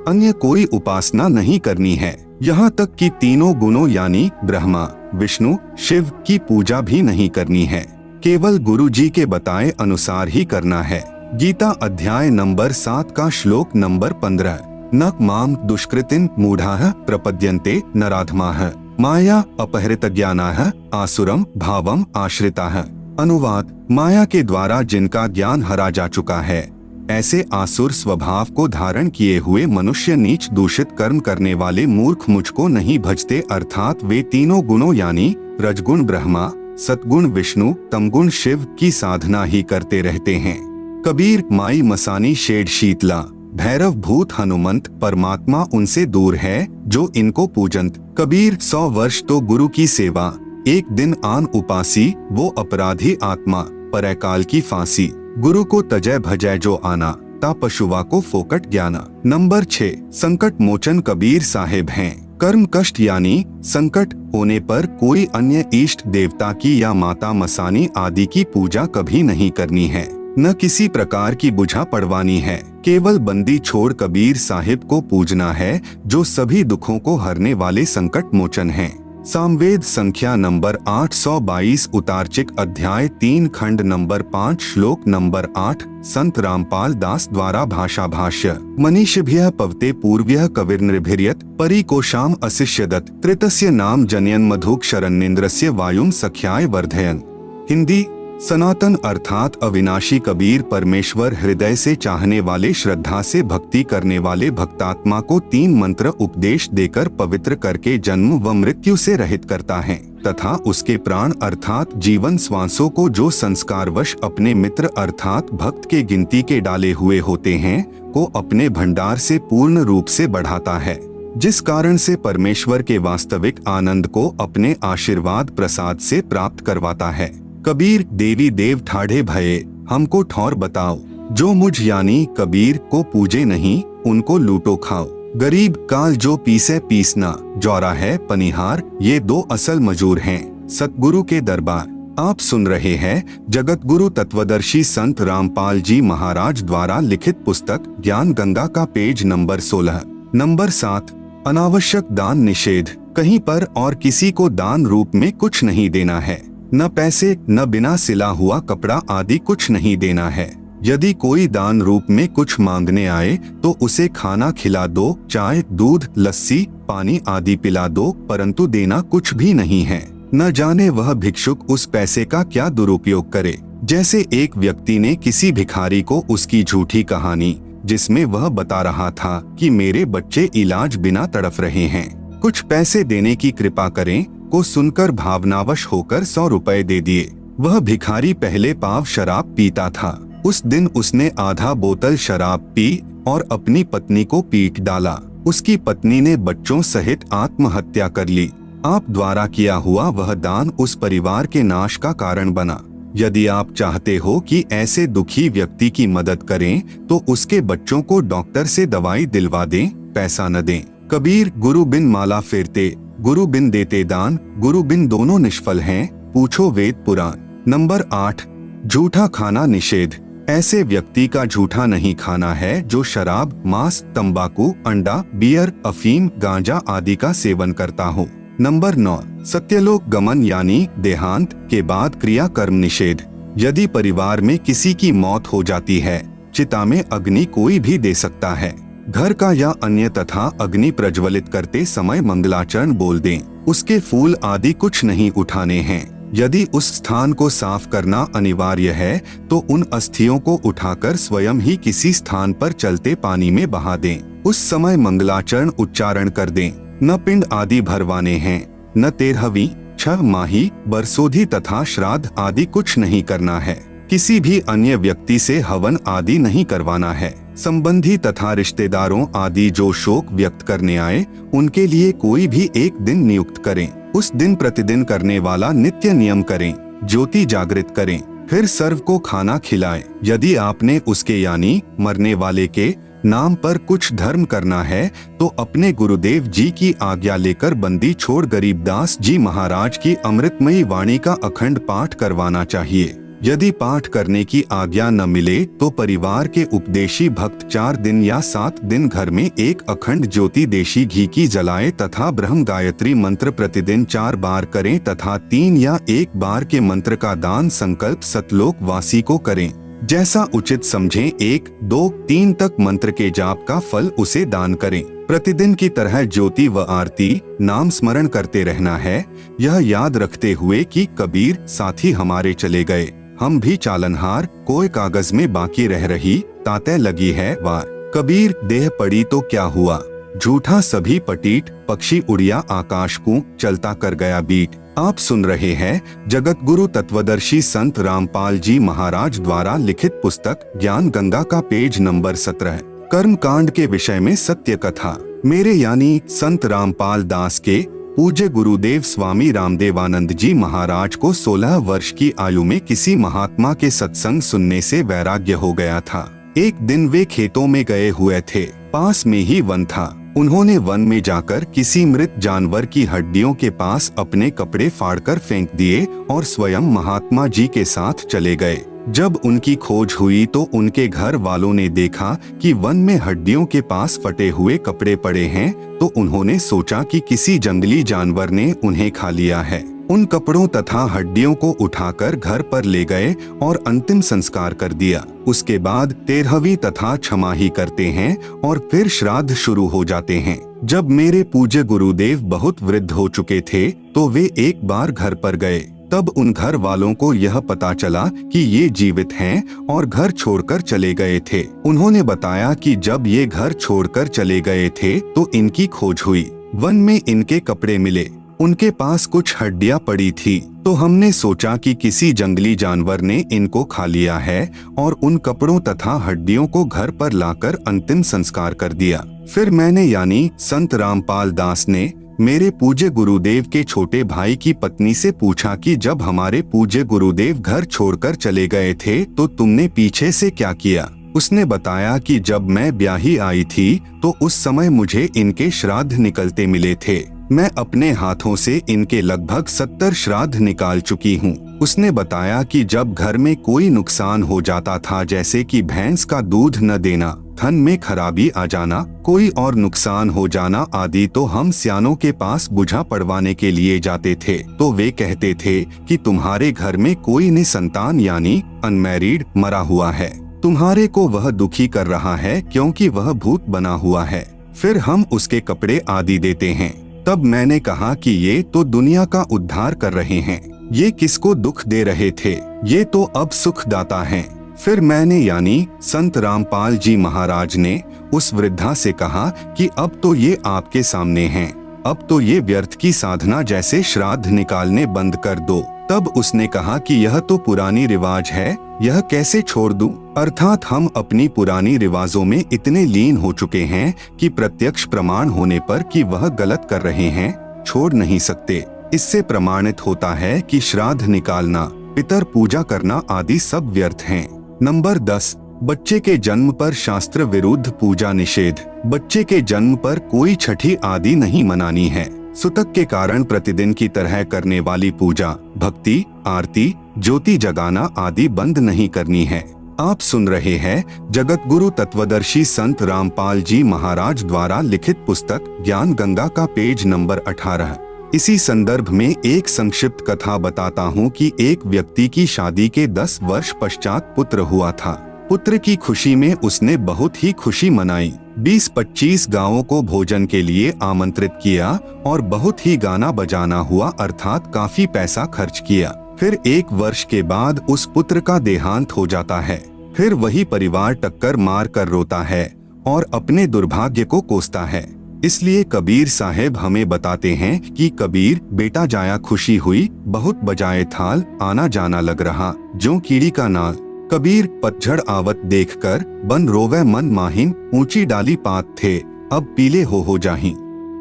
अन्य कोई उपासना नहीं करनी है। यहाँ तक कि तीनों गुणों यानी ब्रह्मा, विष्णु, शिव की पूजा भी नहीं करनी है। केवल गुरु जी के बताए अनुसार ही करना है। गीता अध्याय नंबर 7 का श्लोक नंबर 15। न माम दुष्कृतिन मूढ़ाः प्रपद्यन्ते नराधमाः माया अपहृत ज्ञानाः आसुरम भावम आश्रिताः। अनुवाद: माया के द्वारा जिनका ज्ञान हरा जा चुका है, ऐसे आसुर स्वभाव को धारण किए हुए मनुष्य नीच दूषित कर्म करने वाले मूर्ख मुझको नहीं भजते, अर्थात वे तीनों गुणों यानी रजगुण ब्रह्मा, सतगुण विष्णु, तमगुण शिव की साधना ही करते रहते हैं। कबीर माई मसानी शेड शीतला, भैरव भूत हनुमंत, परमात्मा उनसे दूर है जो इनको पूजंत। कबीर 100 वर्ष तो गुरु की सेवा, एक दिन आन उपासी, वो अपराधी आत्मा, परकाल की फांसी। गुरु को तजय भजय जो आना, ता पशुवा को फोकट ज्ञाना। नंबर 6 संकट मोचन कबीर साहेब हैं। कर्म कष्ट यानी संकट होने पर कोई अन्य इष्ट देवता की या माता मसानी आदि की पूजा कभी नहीं करनी है, न किसी प्रकार की बुझा पड़वानी है। केवल बंदी छोड़ कबीर साहिब को पूजना है, जो सभी दुखों को हरने वाले संकट मोचन हैं। सामवेद संख्या नंबर 822 उतारचिक अध्याय 3 खंड नंबर 5 श्लोक नंबर 8। संत रामपाल दास द्वारा भाषा भाष्य। मनीषिभ्यः पवते पूर्व्यः कविर्नृभिर्यत् परिकोशाम अशिष्यदत् त्रितस्य नाम जनयन मधुक शरण्येन्द्रस्य वायुम सख्याय वर्धयन। हिंदी: सनातन अर्थात अविनाशी कबीर परमेश्वर हृदय से चाहने वाले, श्रद्धा से भक्ति करने वाले भक्तात्मा को 3 मंत्र उपदेश देकर पवित्र करके जन्म व मृत्यु से रहित करता है, तथा उसके प्राण अर्थात जीवन श्वासों को जो संस्कारवश अपने मित्र अर्थात भक्त के गिनती के डाले हुए होते हैं, को अपने भंडार से पूर्ण रूप से बढ़ाता है, जिस कारण से परमेश्वर के वास्तविक आनंद को अपने आशीर्वाद प्रसाद से प्राप्त करवाता है। कबीर देवी देव ठाढ़े भये, हमको ठौर बताओ, जो मुझ यानी कबीर को पूजे नहीं, उनको लूटो खाओ। गरीब काल जो पीसे पीसना, जौरा है पनिहार, ये 2 असल मजूर हैं। सतगुरु के दरबार। आप सुन रहे हैं जगत गुरु तत्वदर्शी संत रामपाल जी महाराज द्वारा लिखित पुस्तक ज्ञान गंगा का पेज नंबर 16। नंबर 7 अनावश्यक दान निषेध। कहीं पर और किसी को दान रूप में कुछ नहीं देना है, न पैसे, न बिना सिला हुआ कपड़ा आदि कुछ नहीं देना है। यदि कोई दान रूप में कुछ मांगने आए तो उसे खाना खिला दो, चाय, दूध, लस्सी, पानी आदि पिला दो, परंतु देना कुछ भी नहीं है। न जाने वह भिक्षुक उस पैसे का क्या दुरुपयोग करे। जैसे एक व्यक्ति ने किसी भिखारी को उसकी झूठी कहानी, जिसमें वह बता रहा था कि मेरे बच्चे इलाज बिना तड़फ रहे हैं, कुछ पैसे देने की कृपा करें, को सुनकर भावनावश होकर 100 रुपए दे दिए। वह भिखारी पहले पाव शराब पीता था। उस दिन उसने आधा बोतल शराब पी और अपनी पत्नी को पीट डाला। उसकी पत्नी ने बच्चों सहित आत्महत्या कर ली। आप द्वारा किया हुआ वह दान उस परिवार के नाश का कारण बना। यदि आप चाहते हो कि ऐसे दुखी व्यक्ति की मदद करें तो उसके बच्चों को डॉक्टर से दवाई दिलवा दें, पैसा न दें। कबीर गुरु बिन माला फेरते, गुरु बिन देते दान, गुरु बिन दोनों निष्फल हैं, पूछो वेद पुराण। नंबर 8 झूठा खाना निषेध। ऐसे व्यक्ति का झूठा नहीं खाना है जो शराब, मांस, तंबाकू, अंडा, बियर, अफीम, गांजा आदि का सेवन करता हो। नंबर 9 सत्यलोक गमन यानी देहांत के बाद क्रिया कर्म निषेध। यदि परिवार में किसी की मौत हो जाती है, चिता में अग्नि कोई भी दे सकता है। घर का या अन्य तथा अग्नि प्रज्वलित करते समय मंगलाचरण बोल दें। उसके फूल आदि कुछ नहीं उठाने हैं। यदि उस स्थान को साफ करना अनिवार्य है तो उन अस्थियों को उठाकर स्वयं ही किसी स्थान पर चलते पानी में बहा दें। उस समय मंगलाचरण उच्चारण कर दें। न पिंड आदि भरवाने हैं, न 13वीं, 6 माही, बरसोधी तथा श्राद्ध आदि कुछ नहीं करना है। किसी भी अन्य व्यक्ति से हवन आदि नहीं करवाना है। संबंधी तथा रिश्तेदारों आदि जो शोक व्यक्त करने आए, उनके लिए कोई भी एक दिन नियुक्त करें। उस दिन प्रतिदिन करने वाला नित्य नियम करें। ज्योति जागृत करें, फिर सर्व को खाना खिलाए। यदि आपने उसके यानी मरने वाले के नाम पर कुछ धर्म करना है तो अपने गुरुदेव जी की आज्ञा लेकर बंदी छोड़ गरीबदास जी महाराज की अमृतमयी वाणी का अखंड पाठ करवाना चाहिए। यदि पाठ करने की आज्ञा न मिले तो परिवार के उपदेशी भक्त 4 दिन या 7 दिन घर में एक अखंड ज्योति देशी घी की जलाए तथा ब्रह्म गायत्री मंत्र प्रतिदिन 4 बार करें तथा 3 या 1 बार के मंत्र का दान संकल्प सतलोक वासी को करें। जैसा उचित समझें 1, 2, 3 तक मंत्र के जाप का फल उसे दान करें। प्रतिदिन की तरह ज्योति व आरती नाम स्मरण करते रहना है। यह याद रखते हुए कि कबीर साथी हमारे चले गए, हम भी चालनहार, कोई कागज में बाकी रह रही, ताते लगी है वार। कबीर देह पड़ी तो क्या हुआ, झूठा सभी पटीट, पक्षी उड़िया आकाश को, चलता कर गया बीट। आप सुन रहे हैं जगत गुरु तत्वदर्शी संत रामपाल जी महाराज द्वारा लिखित पुस्तक ज्ञान गंगा का पेज नंबर 17 कर्म कांड के विषय में सत्य कथा। मेरे यानी संत रामपाल दास के पूज्य गुरुदेव स्वामी रामदेवानंद जी महाराज को 16 वर्ष की आयु में किसी महात्मा के सत्संग सुनने से वैराग्य हो गया था। एक दिन वे खेतों में गए हुए थे, पास में ही वन था। उन्होंने वन में जाकर किसी मृत जानवर की हड्डियों के पास अपने कपड़े फाड़कर फेंक दिए और स्वयं महात्मा जी के साथ चले गए। जब उनकी खोज हुई तो उनके घर वालों ने देखा कि वन में हड्डियों के पास फटे हुए कपड़े पड़े हैं, तो उन्होंने सोचा कि किसी जंगली जानवर ने उन्हें खा लिया है। उन कपड़ों तथा हड्डियों को उठाकर घर पर ले गए और अंतिम संस्कार कर दिया। उसके बाद 13वीं तथा छमाही करते हैं और फिर श्राद्ध शुरू हो जाते हैं। जब मेरे पूज्य गुरुदेव बहुत वृद्ध हो चुके थे तो वे एक बार घर पर गए। तब उन घर वालों को यह पता चला कि ये जीवित हैं और घर छोड़कर चले गए थे। उन्होंने बताया कि जब ये घर छोड़कर चले गए थे तो इनकी खोज हुई। वन में इनके कपड़े मिले, उनके पास कुछ हड्डियां पड़ी थी, तो हमने सोचा कि किसी जंगली जानवर ने इनको खा लिया है और उन कपड़ों तथा हड्डियों को घर पर लाकर अंतिम संस्कार कर दिया। फिर मैंने यानी संत रामपाल दास ने मेरे पूज्य गुरुदेव के छोटे भाई की पत्नी से पूछा कि जब हमारे पूज्य गुरुदेव घर छोड़कर चले गए थे तो तुमने पीछे से क्या किया। उसने बताया कि जब मैं ब्याही आई थी तो उस समय मुझे इनके श्राद्ध निकलते मिले थे। मैं अपने हाथों से इनके लगभग 70 श्राद्ध निकाल चुकी हूँ। उसने बताया कि जब घर में कोई नुकसान हो जाता था, जैसे कि भैंस का दूध न देना, धन में खराबी आ जाना, कोई और नुकसान हो जाना आदि, तो हम सियानों के पास बुझा पड़वाने के लिए जाते थे। तो वे कहते थे कि तुम्हारे घर में कोई निसंतान यानी अनमैरिड मरा हुआ है, तुम्हारे को वह दुखी कर रहा है क्योंकि वह भूत बना हुआ है। फिर हम उसके कपड़े आदि देते हैं। तब मैंने कहा कि ये तो दुनिया का उद्धार कर रहे हैं, ये किसको दुख दे रहे थे, ये तो अब सुखदाता हैं। फिर मैंने यानी संत रामपाल जी महाराज ने उस वृद्धा से कहा कि अब तो ये आपके सामने हैं, अब तो ये व्यर्थ की साधना जैसे श्राद्ध निकालने बंद कर दो। तब उसने कहा कि यह तो पुरानी रिवाज है, यह कैसे छोड़ दूं? अर्थात हम अपनी पुरानी रिवाजों में इतने लीन हो चुके हैं कि प्रत्यक्ष प्रमाण होने पर कि वह गलत कर रहे हैं, छोड़ नहीं सकते। इससे प्रमाणित होता है कि श्राद्ध निकालना, पितर पूजा करना आदि सब व्यर्थ हैं। नंबर 10, बच्चे के जन्म पर शास्त्र विरुद्ध पूजा निषेध। बच्चे के जन्म पर कोई छठी आदि नहीं मनानी है। सुतक के कारण प्रतिदिन की तरह करने वाली पूजा, भक्ति, आरती, ज्योति जगाना आदि बंद नहीं करनी है। आप सुन रहे हैं जगत गुरु तत्वदर्शी संत रामपाल जी महाराज द्वारा लिखित पुस्तक ज्ञान गंगा का पेज नंबर 18। इसी संदर्भ में एक संक्षिप्त कथा बताता हूँ कि एक व्यक्ति की शादी के 10 वर्ष पश्चात पुत्र हुआ था। पुत्र की खुशी में उसने बहुत ही खुशी मनाई। 20-25 गांवों को भोजन के लिए आमंत्रित किया और बहुत ही गाना बजाना हुआ, अर्थात काफी पैसा खर्च किया। फिर 1 वर्ष के बाद उस पुत्र का देहांत हो जाता है। फिर वही परिवार टक्कर मार कर रोता है और अपने दुर्भाग्य को कोसता है। इसलिए कबीर साहेब हमें बताते हैं कि कबीर बेटा जाया खुशी हुई, बहुत बजाए थाल, आना जाना लग रहा जो कीड़ी का नाल। कबीर पतझड़ आवत देखकर बन रोवे मन माहिन, ऊंची डाली पात थे अब पीले हो जाही।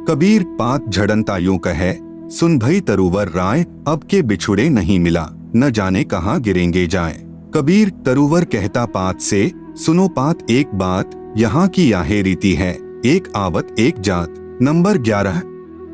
कबीर पात झड़नता यूं कहे, सुन भई तरुवर राय अब के बिछुड़े नहीं मिला। न जाने कहाँ गिरेंगे जाए। कबीर तरुवर कहता पात से, सुनो पात एक बात, यहाँ की याहे रीति है, एक आवत एक जात। नंबर 11,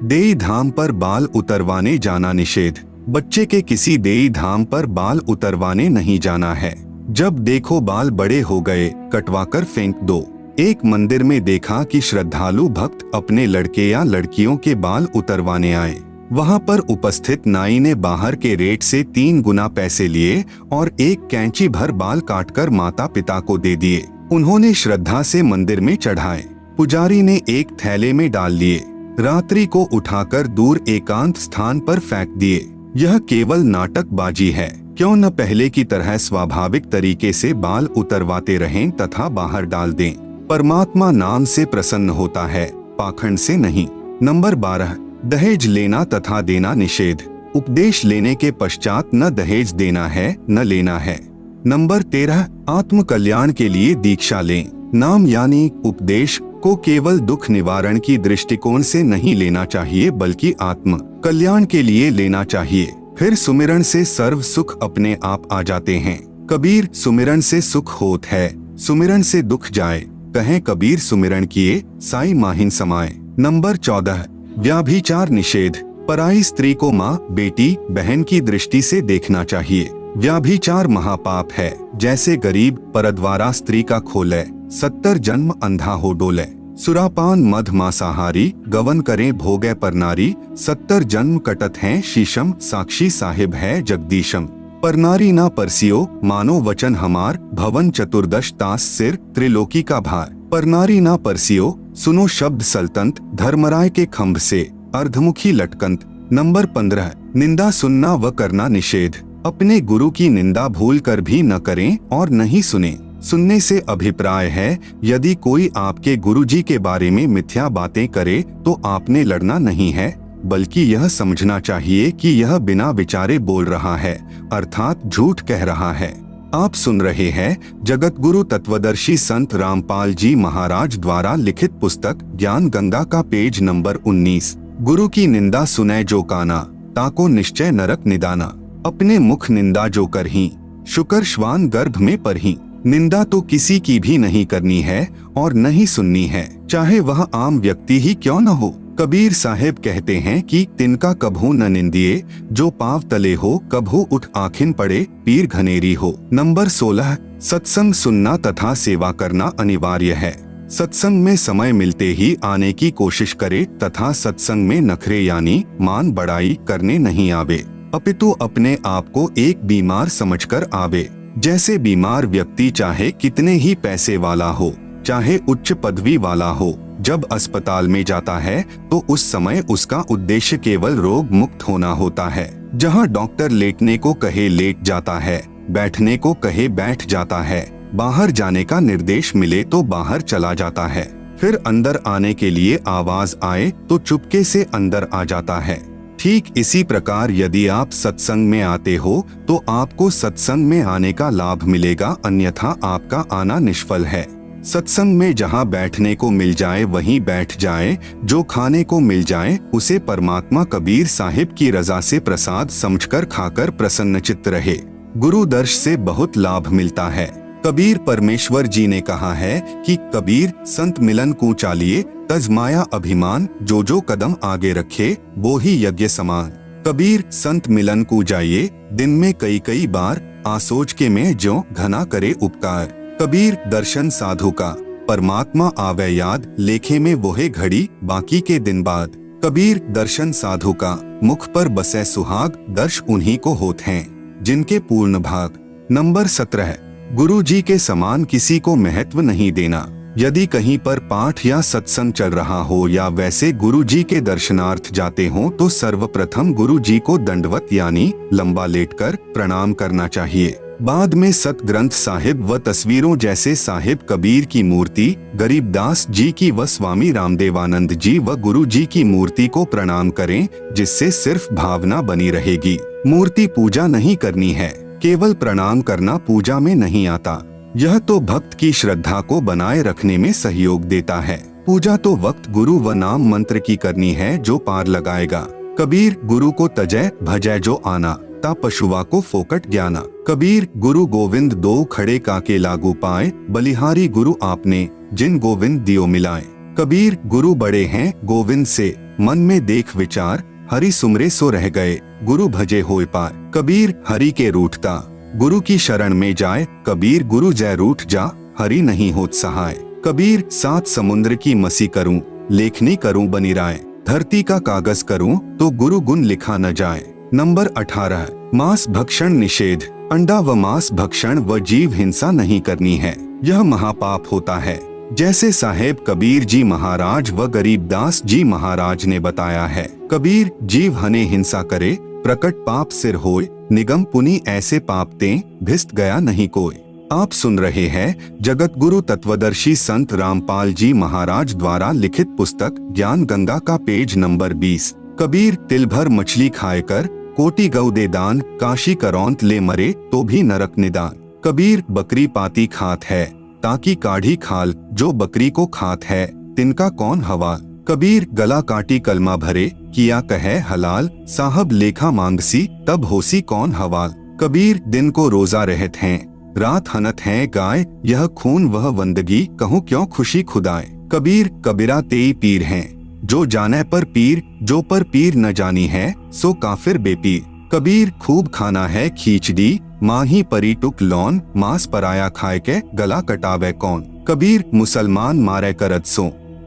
देई धाम पर बाल उतरवाने जाना निषेध। बच्चे के किसी देई धाम पर बाल उतरवाने नहीं जाना है। जब देखो बाल बड़े हो गए, कटवाकर फेंक दो। एक मंदिर में देखा कि श्रद्धालु भक्त अपने लड़के या लड़कियों के बाल उतरवाने आए। वहां पर उपस्थित नाई ने बाहर के रेट से 3 गुना पैसे लिए और एक कैंची भर बाल काटकर माता पिता को दे दिए। उन्होंने श्रद्धा से मंदिर में चढ़ाए। पुजारी ने एक थैले में डाल लिए। रात्रि को उठाकर दूर एकांत स्थान पर फेंक दिए। यह केवल नाटकबाजी है। क्यों न पहले की तरह स्वाभाविक तरीके से बाल उतरवाते रहें तथा बाहर डाल दें। परमात्मा नाम से प्रसन्न होता है, पाखंड से नहीं। नंबर 12, दहेज लेना तथा देना निषेध। उपदेश लेने के पश्चात न दहेज देना है न लेना है। नंबर 13, आत्म कल्याण के लिए दीक्षा लें। नाम यानी उपदेश को केवल दुख निवारण की दृष्टिकोण से नहीं लेना चाहिए बल्कि आत्म कल्याण के लिए लेना चाहिए। फिर सुमिरन से सर्व सुख अपने आप आ जाते हैं। कबीर सुमिरन से सुख होत है, सुमिरन से दुख जाए। कहें कबीर सुमिरन किए, साई माहिन समाए। नंबर 14, व्याभिचार निषेध। पराई स्त्री को माँ, बेटी, बहन की दृष्टि से देखना चाहिए। व्याभिचार महापाप है। जैसे गरीब परद्वारा स्त्री का खोले, 70 जन्म अंधा हो डोले। सुरापान मध मांसाहारी, गवन करें भोगे पर नारी, 70 जन्म कटत हैं शीशम, साक्षी साहिब है जगदीशम। पर नारी ना परसियो, मानो वचन हमार, भवन चतुर्दश तास सिर, त्रिलोकी का भार। पर नारी ना परसियो, सुनो शब्द सल्तंत, धर्मराय के खंभ से, अर्धमुखी लटकंत। नंबर 15, निंदा सुनना व करना निषेध। अपने गुरु की निंदा भूल कर भी न करें और नहीं सुने। सुनने से अभिप्राय है, यदि कोई आपके गुरुजी के बारे में मिथ्या बातें करे तो आपने लड़ना नहीं है, बल्कि यह समझना चाहिए कि यह बिना विचारे बोल रहा है, अर्थात झूठ कह रहा है। आप सुन रहे हैं जगत गुरु तत्वदर्शी संत रामपाल जी महाराज द्वारा लिखित पुस्तक ज्ञान गंगा का पेज नंबर 19। गुरु की निंदा सुने जो काना, ताको निश्चय नरक निदाना। अपने मुख निंदा जो करही, शुकर श्वान गर्भ में परही। निंदा तो किसी की भी नहीं करनी है और नहीं सुननी है, चाहे वह आम व्यक्ति ही क्यों न हो। कबीर साहेब कहते हैं कि तिनका कभू न निंदिए, जो पांव तले हो, कभू उठ आखिन पड़े, पीर घनेरी हो। नंबर 16, सत्संग सुनना तथा सेवा करना अनिवार्य है। सत्संग में समय मिलते ही आने की कोशिश करे तथा सत्संग में नखरे यानी मान बढ़ाई करने नहीं आवे, अपितु अपने आप को एक बीमार समझकर आवे। जैसे बीमार व्यक्ति चाहे कितने ही पैसे वाला हो, चाहे उच्च पदवी वाला हो, जब अस्पताल में जाता है तो उस समय उसका उद्देश्य केवल रोग मुक्त होना होता है। जहां डॉक्टर लेटने को कहे लेट जाता है, बैठने को कहे बैठ जाता है, बाहर जाने का निर्देश मिले तो बाहर चला जाता है, फिर अंदर आने के लिए आवाज आए तो चुपके से अंदर आ जाता है। ठीक इसी प्रकार यदि आप सत्संग में आते हो तो आपको सत्संग में आने का लाभ मिलेगा, अन्यथा आपका आना निष्फल है। सत्संग में जहाँ बैठने को मिल जाए वहीं बैठ जाए, जो खाने को मिल जाए उसे परमात्मा कबीर साहिब की रजा से प्रसाद समझकर खाकर प्रसन्नचित्त रहे। गुरु दर्श से बहुत लाभ मिलता है। कबीर परमेश्वर जी ने कहा है कि कबीर संत मिलन को चालिए, तज माया अभिमान, जो जो कदम आगे रखे वो ही यज्ञ समान। कबीर संत मिलन को जाइए, दिन में कई कई बार, आसोच के में जो घना करे उपकार। कबीर दर्शन साधु का, परमात्मा आवे याद, लेखे में वोहे घड़ी, बाकी के दिन बाद। कबीर दर्शन साधु का, मुख पर बसे सुहाग, दर्श उन्हीं को होत हैं जिनके पूर्ण भाग। नंबर 17, गुरु जी के समान किसी को महत्व नहीं देना। यदि कहीं पर पाठ या सत्संग चल रहा हो या वैसे गुरु जी के दर्शनार्थ जाते हो तो सर्वप्रथम गुरु जी को दंडवत यानी लंबा लेटकर प्रणाम करना चाहिए। बाद में सत ग्रंथ साहिब व तस्वीरों जैसे साहिब कबीर की मूर्ति, गरीबदास जी की व स्वामी रामदेवानंद जी व गुरु जी की मूर्ति को प्रणाम करें, जिससे सिर्फ भावना बनी रहेगी। मूर्ति पूजा नहीं करनी है, केवल प्रणाम करना पूजा में नहीं आता। यह तो भक्त की श्रद्धा को बनाए रखने में सहयोग देता है। पूजा तो वक्त गुरु व नाम मंत्र की करनी है जो पार लगाएगा। कबीर गुरु को तजय भजय जो आना। ता पशुआ को फोकट ज्ञाना। कबीर गुरु गोविंद दो खड़े काके लागू पाए, बलिहारी गुरु आपने जिन गोविंद दियो मिलाए। कबीर गुरु बड़े हैं गोविंद से, मन में देख विचार, हरि सुमरे सो रह गए, गुरु भजे होए पार। कबीर हरि के रूठता, गुरु की शरण में जाए, कबीर गुरु जय रूठ जा, हरि नहीं होत सहाय। कबीर सात समुद्र की मसी करूं, लेखनी करूं बनी राय, धरती का कागज करूं तो गुरु गुण लिखा न जाए। नंबर 18, मांस भक्षण निषेध। अंडा व मांस भक्षण व जीव हिंसा नहीं करनी है, यह महापाप होता है। जैसे साहेब कबीर जी महाराज व गरीबदास जी महाराज ने बताया है। कबीर जीव हने हिंसा करे, प्रकट पाप सिर होए, निगम पुनि ऐसे पाप ते, भिस्त गया नहीं कोई। आप सुन रहे हैं जगत गुरु तत्वदर्शी संत रामपाल जी महाराज द्वारा लिखित पुस्तक ज्ञान गंगा का पेज नंबर 20। कबीर तिल भर मछली खाए कर, कोटि गौ दे दान, काशी करौंत ले मरे तो भी नरक निदान। कबीर बकरी पाती खात है, ताकि काढ़ी खाल, जो बकरी को खात है तिनका कौन हवाल। कबीर गला काटी कलमा भरे, किया कहे हलाल, साहब लेखा मांगसी तब होसी कौन हवाल। कबीर दिन को रोजा रहत हैं, रात हनत है गाय, यह खून वह वंदगी, कहूँ क्यों खुशी खुदाए। कबीर कबीरा तेई पीर हैं, जो जाने पर पीर, जो पर पीर न जानी है सो काफिर बेपीर। कबीर खूब खाना है खींचड़ी, माही परी टुक लौन, मांस पराया खाए के गला कटावे कौन। कबीर मुसलमान मारे करद सो,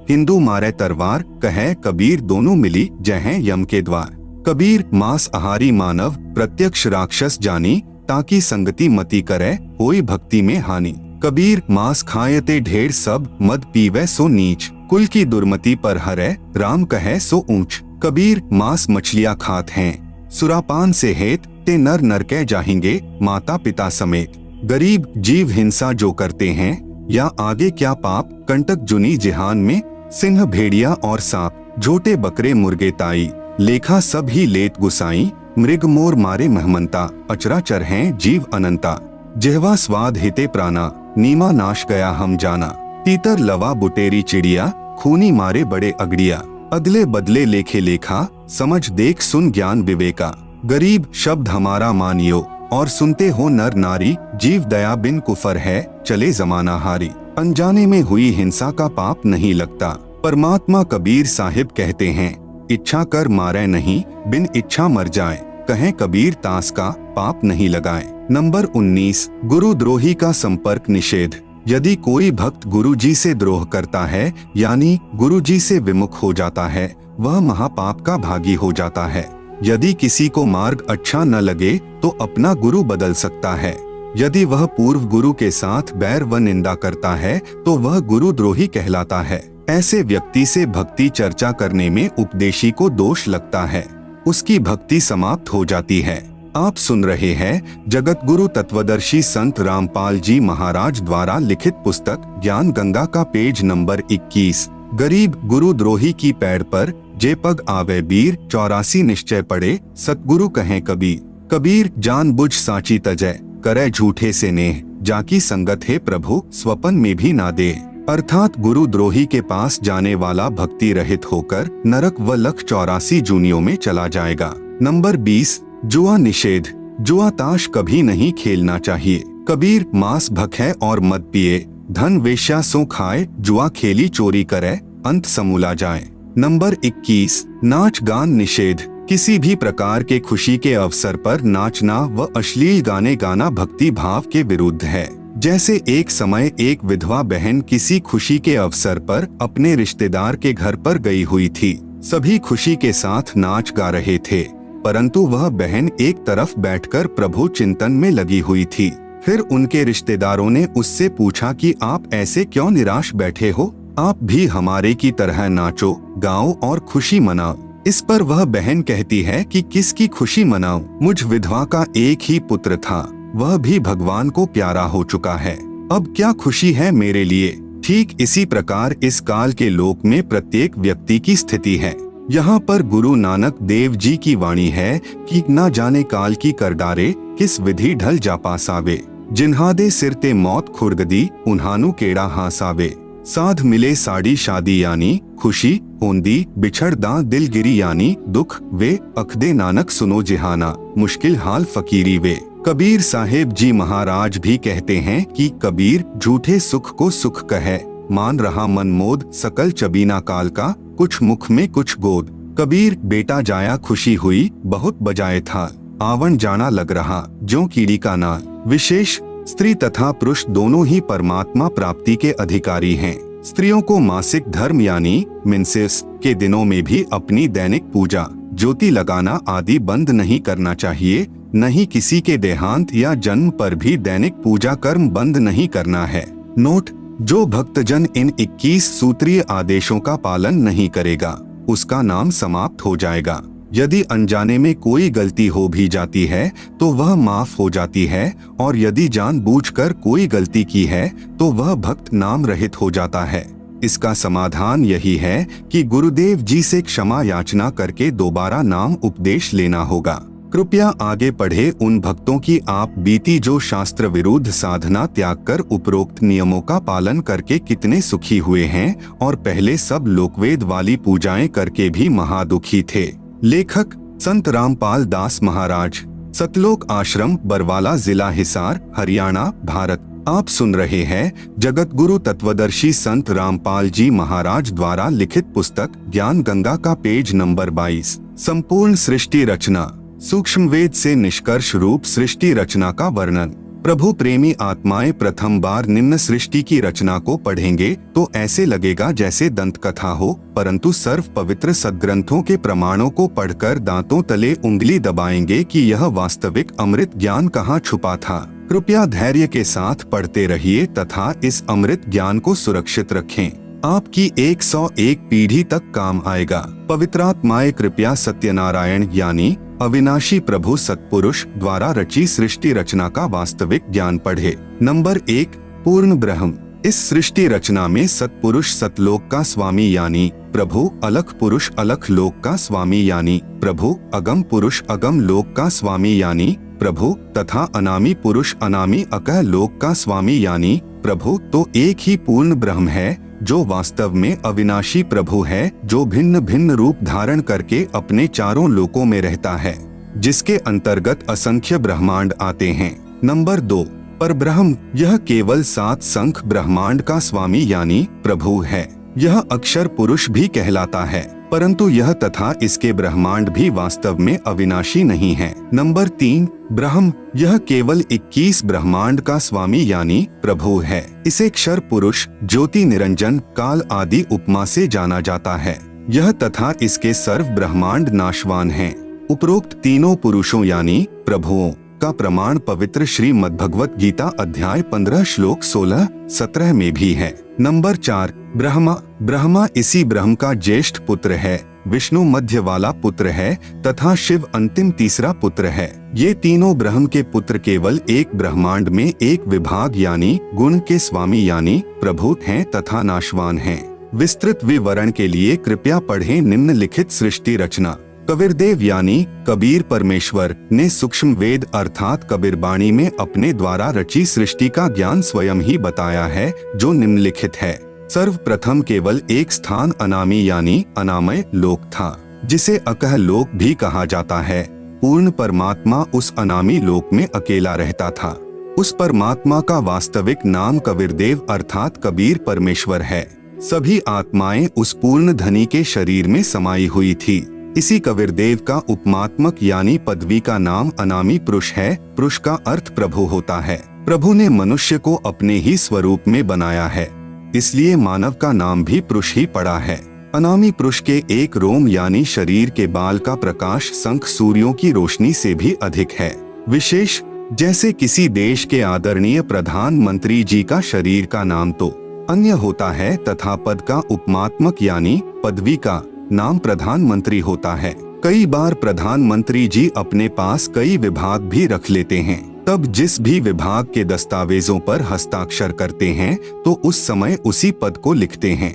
हिंदू मारे तरवार, कहे कबीर दोनों मिली जय यम के द्वार। कबीर मांस आहारी मानव, प्रत्यक्ष राक्षस जानी, ताकि संगति मति करे, होई भक्ति में हानि। कबीर मांस खायते ढेर सब, मद पीवे सो नीच, कुल की दुर्मति पर हरे, राम कहे सो ऊंच। कबीर मांस मछलियां खात हैं, सुरापान से हेत, ते नर नरके जाएंगे माता पिता समेत। गरीब जीव हिंसा जो करते हैं, या आगे क्या पाप, कंटक जुनी जिहान में, सिंह भेड़िया और सांप, झोटे बकरे मुर्गे ताई, लेखा सब ही लेत गुसाई। मृग मोर मारे महमंता, अचराचर हैं जीव अनंता। जिह्वा स्वाद हिते प्राणा, नीमा नाश गया हम जाना। तीतर लवा बुटेरी चिड़िया, खूनी मारे बड़े अगड़िया। अगले बदले लेखे लेखा, समझ देख सुन ज्ञान विवेका। गरीब शब्द हमारा मानियो, और सुनते हो नर नारी, जीव दया बिन कुफर है, चले जमाना हारी। अनजाने में हुई हिंसा का पाप नहीं लगता। परमात्मा कबीर साहिब कहते हैं, इच्छा कर मारे नहीं, बिन इच्छा मर जाए, कहें कबीर तास का पाप नहीं लगाए। नंबर 19, गुरुद्रोही का संपर्क निषेध। यदि कोई भक्त गुरुजी से द्रोह करता है, यानी गुरुजी से विमुख हो जाता है, वह महापाप का भागी हो जाता है। यदि किसी को मार्ग अच्छा न लगे तो अपना गुरु बदल सकता है। यदि वह पूर्व गुरु के साथ बैर व निंदा करता है तो वह गुरुद्रोही कहलाता है। ऐसे व्यक्ति से भक्ति चर्चा करने में उपदेशी को दोष लगता है, उसकी भक्ति समाप्त हो जाती है। आप सुन रहे हैं जगत गुरु तत्वदर्शी संत रामपाल जी महाराज द्वारा लिखित पुस्तक ज्ञान गंगा का पेज नंबर 21। गरीब गुरुद्रोही की पैड़ पर जे पग आवे बीर, 84 निश्चय पड़े सतगुरु कहें कबीर। कबीर जानबूझ साची तजय, करे झूठे से नेह, जाकी संगत है प्रभु स्वपन में भी ना दे। अर्थात गुरुद्रोही के पास जाने वाला भक्ति रहित होकर नरक व लख 84 जूनियों में चला जाएगा। नंबर 20, जुआ निषेध। जुआ ताश कभी नहीं खेलना चाहिए। कबीर मांस भखे और मद पिए, धन वेश्या सो खाए, जुआ खेली चोरी करे, अंत समूला जाए। नंबर 21, नाच गान निषेध। किसी भी प्रकार के खुशी के अवसर पर नाचना व अश्लील गाने गाना भक्ति भाव के विरुद्ध है। जैसे एक समय एक विधवा बहन किसी खुशी के अवसर पर अपने रिश्तेदार के घर पर गई हुई थी। सभी खुशी के साथ नाच गा रहे थे, परंतु वह बहन एक तरफ बैठकर प्रभु चिंतन में लगी हुई थी। फिर उनके रिश्तेदारों ने उससे पूछा कि आप ऐसे क्यों निराश बैठे हो, आप भी हमारे की तरह नाचो, गाओ और खुशी मनाओ। इस पर वह बहन कहती है कि किसकी खुशी मनाऊं, मुझ विधवा का एक ही पुत्र था, वह भी भगवान को प्यारा हो चुका है, अब क्या खुशी है मेरे लिए। ठीक इसी प्रकार इस काल के लोक में प्रत्येक व्यक्ति की स्थिति है। यहाँ पर गुरु नानक देव जी की वाणी है कि न जाने काल की कर डारे, किस विधि ढल जा पासावे, जिन्हादे सिर ते मौत खुरगदी, उन्हानु केड़ा हासावे। साध मिले साड़ी शादी यानी खुशी, होंदी बिछड़दा दिलगिरी यानी दुख वे, अखदे नानक सुनो जिहाना, मुश्किल हाल फकीरी वे। कबीर साहेब जी महाराज भी कहते हैं कि कबीर झूठे सुख को सुख कहे, मान रहा मन मोद, सकल चबीना काल का, कुछ मुख में कुछ गोद। कबीर बेटा जाया खुशी हुई, बहुत बजाए था, आवन जाना लग रहा, ज्यों कीड़ी का नाल। विशेष स्त्री तथा पुरुष दोनों ही परमात्मा प्राप्ति के अधिकारी हैं। स्त्रियों को मासिक धर्म यानी मेंसेस के दिनों में भी अपनी दैनिक पूजा, ज्योति लगाना आदि बंद नहीं करना चाहिए। नहीं किसी के देहांत या जन्म पर भी दैनिक पूजा कर्म बंद नहीं करना है। नोट: जो भक्तजन इन 21 सूत्रीय आदेशों का पालन नहीं करेगा, उसका नाम समाप्त हो जाएगा। यदि अनजाने में कोई गलती हो भी जाती है तो वह माफ हो जाती है, और यदि जानबूझकर कोई गलती की है तो वह भक्त नाम रहित हो जाता है। इसका समाधान यही है कि गुरुदेव जी से क्षमा याचना करके दोबारा नाम उपदेश लेना होगा। कृपया आगे पढ़े उन भक्तों की आप बीती जो शास्त्र विरुद्ध साधना त्याग कर उपरोक्त नियमों का पालन करके कितने सुखी हुए हैं, और पहले सब लोकवेद वाली पूजाएं करके भी महादुखी थे। लेखक संत रामपाल दास महाराज, सतलोक आश्रम, बरवाला, जिला हिसार, हरियाणा, भारत। आप सुन रहे हैं जगत गुरु तत्वदर्शी संत रामपाल जी महाराज द्वारा लिखित पुस्तक ज्ञान गंगा का पेज नंबर 22। संपूर्ण सृष्टि रचना, सूक्ष्म वेद से निष्कर्ष रूप सृष्टि रचना का वर्णन। प्रभु प्रेमी आत्माएं प्रथम बार निम्न सृष्टि की रचना को पढ़ेंगे तो ऐसे लगेगा जैसे दंत कथा हो, परंतु सर्व पवित्र सद्ग्रंथों के प्रमाणों को पढ़कर दांतों तले उंगली दबाएंगे कि यह वास्तविक अमृत ज्ञान कहाँ छुपा था। कृपया धैर्य के साथ पढ़ते रहिए तथा इस अमृत ज्ञान को सुरक्षित रखें। आपकी 101 पीढ़ी तक काम आएगा। पवित्रात्माएं कृपया सत्यनारायण यानी अविनाशी प्रभु सत्पुरुष द्वारा रची सृष्टि रचना का वास्तविक ज्ञान पढ़े। नंबर 1, पूर्ण ब्रह्म। इस सृष्टि रचना में सत्पुरुष सतलोक का स्वामी यानी प्रभु, अलख पुरुष अलख लोक का स्वामी यानी प्रभु, अगम पुरुष अगम लोक का स्वामी यानी प्रभु, तथा अनामी पुरुष अनामी अकह लोक का स्वामी यानी प्रभु, तो एक ही पूर्ण ब्रह्म है जो वास्तव में अविनाशी प्रभु है, जो भिन्न भिन्न रूप धारण करके अपने चारों लोकों में रहता है, जिसके अंतर्गत असंख्य ब्रह्मांड आते हैं। नंबर 2, परब्रह्म। यह केवल 7 संख ब्रह्मांड का स्वामी यानी प्रभु है। यह अक्षर पुरुष भी कहलाता है, परंतु यह तथा इसके ब्रह्मांड भी वास्तव में अविनाशी नहीं है। नंबर 3, ब्रह्म। यह केवल 21 ब्रह्मांड का स्वामी यानी प्रभु है। इसे क्षर पुरुष, ज्योति निरंजन, काल आदि उपमा से जाना जाता है। यह तथा इसके सर्व ब्रह्मांड नाशवान हैं। उपरोक्त तीनों पुरुषों यानी प्रभुओं का प्रमाण पवित्र श्रीमद् भगवत गीता अध्याय 15 श्लोक 16-17 में भी है। नंबर 4, ब्रह्मा। ब्रह्मा इसी ब्रह्म का ज्येष्ठ पुत्र है, विष्णु मध्य वाला पुत्र है तथा शिव अंतिम तीसरा पुत्र है। ये तीनों ब्रह्म के पुत्र केवल एक ब्रह्मांड में एक विभाग यानी गुण के स्वामी यानी प्रभु हैं तथा नाशवान हैं। विस्तृत विवरण के लिए कृपया पढ़ें निम्नलिखित सृष्टि रचना। कबीरदेव यानी कबीर परमेश्वर ने सूक्ष्म वेद अर्थात कबीरबाणी में अपने द्वारा रची सृष्टि का ज्ञान स्वयं ही बताया है, जो निम्नलिखित है। सर्वप्रथम केवल एक स्थान अनामी यानी अनामय लोक था, जिसे अकह लोक भी कहा जाता है। पूर्ण परमात्मा उस अनामी लोक में अकेला रहता था। उस परमात्मा का वास्तविक नाम कबीरदेव अर्थात कबीर परमेश्वर है। सभी आत्माएं उस पूर्ण धनी के शरीर में समाई हुई थी। इसी कबीरदेव का उपमात्मक यानी पदवी का नाम अनामी पुरुष है। पुरुष का अर्थ प्रभु होता है। प्रभु ने मनुष्य को अपने ही स्वरूप में बनाया है, इसलिए मानव का नाम भी पुरुष ही पड़ा है। अनामी पुरुष के एक रोम यानी शरीर के बाल का प्रकाश संख सूर्यों की रोशनी से भी अधिक है। विशेष जैसे किसी देश के आदरणीय प्रधानमंत्री जी का शरीर का नाम तो अन्य होता है तथा पद का उपमात्मक यानी पदवी का नाम प्रधानमंत्री होता है। कई बार प्रधानमंत्री जी अपने पास कई विभाग भी रख लेते हैं। तब जिस भी विभाग के दस्तावेजों पर हस्ताक्षर करते हैं तो उस समय उसी पद को लिखते हैं।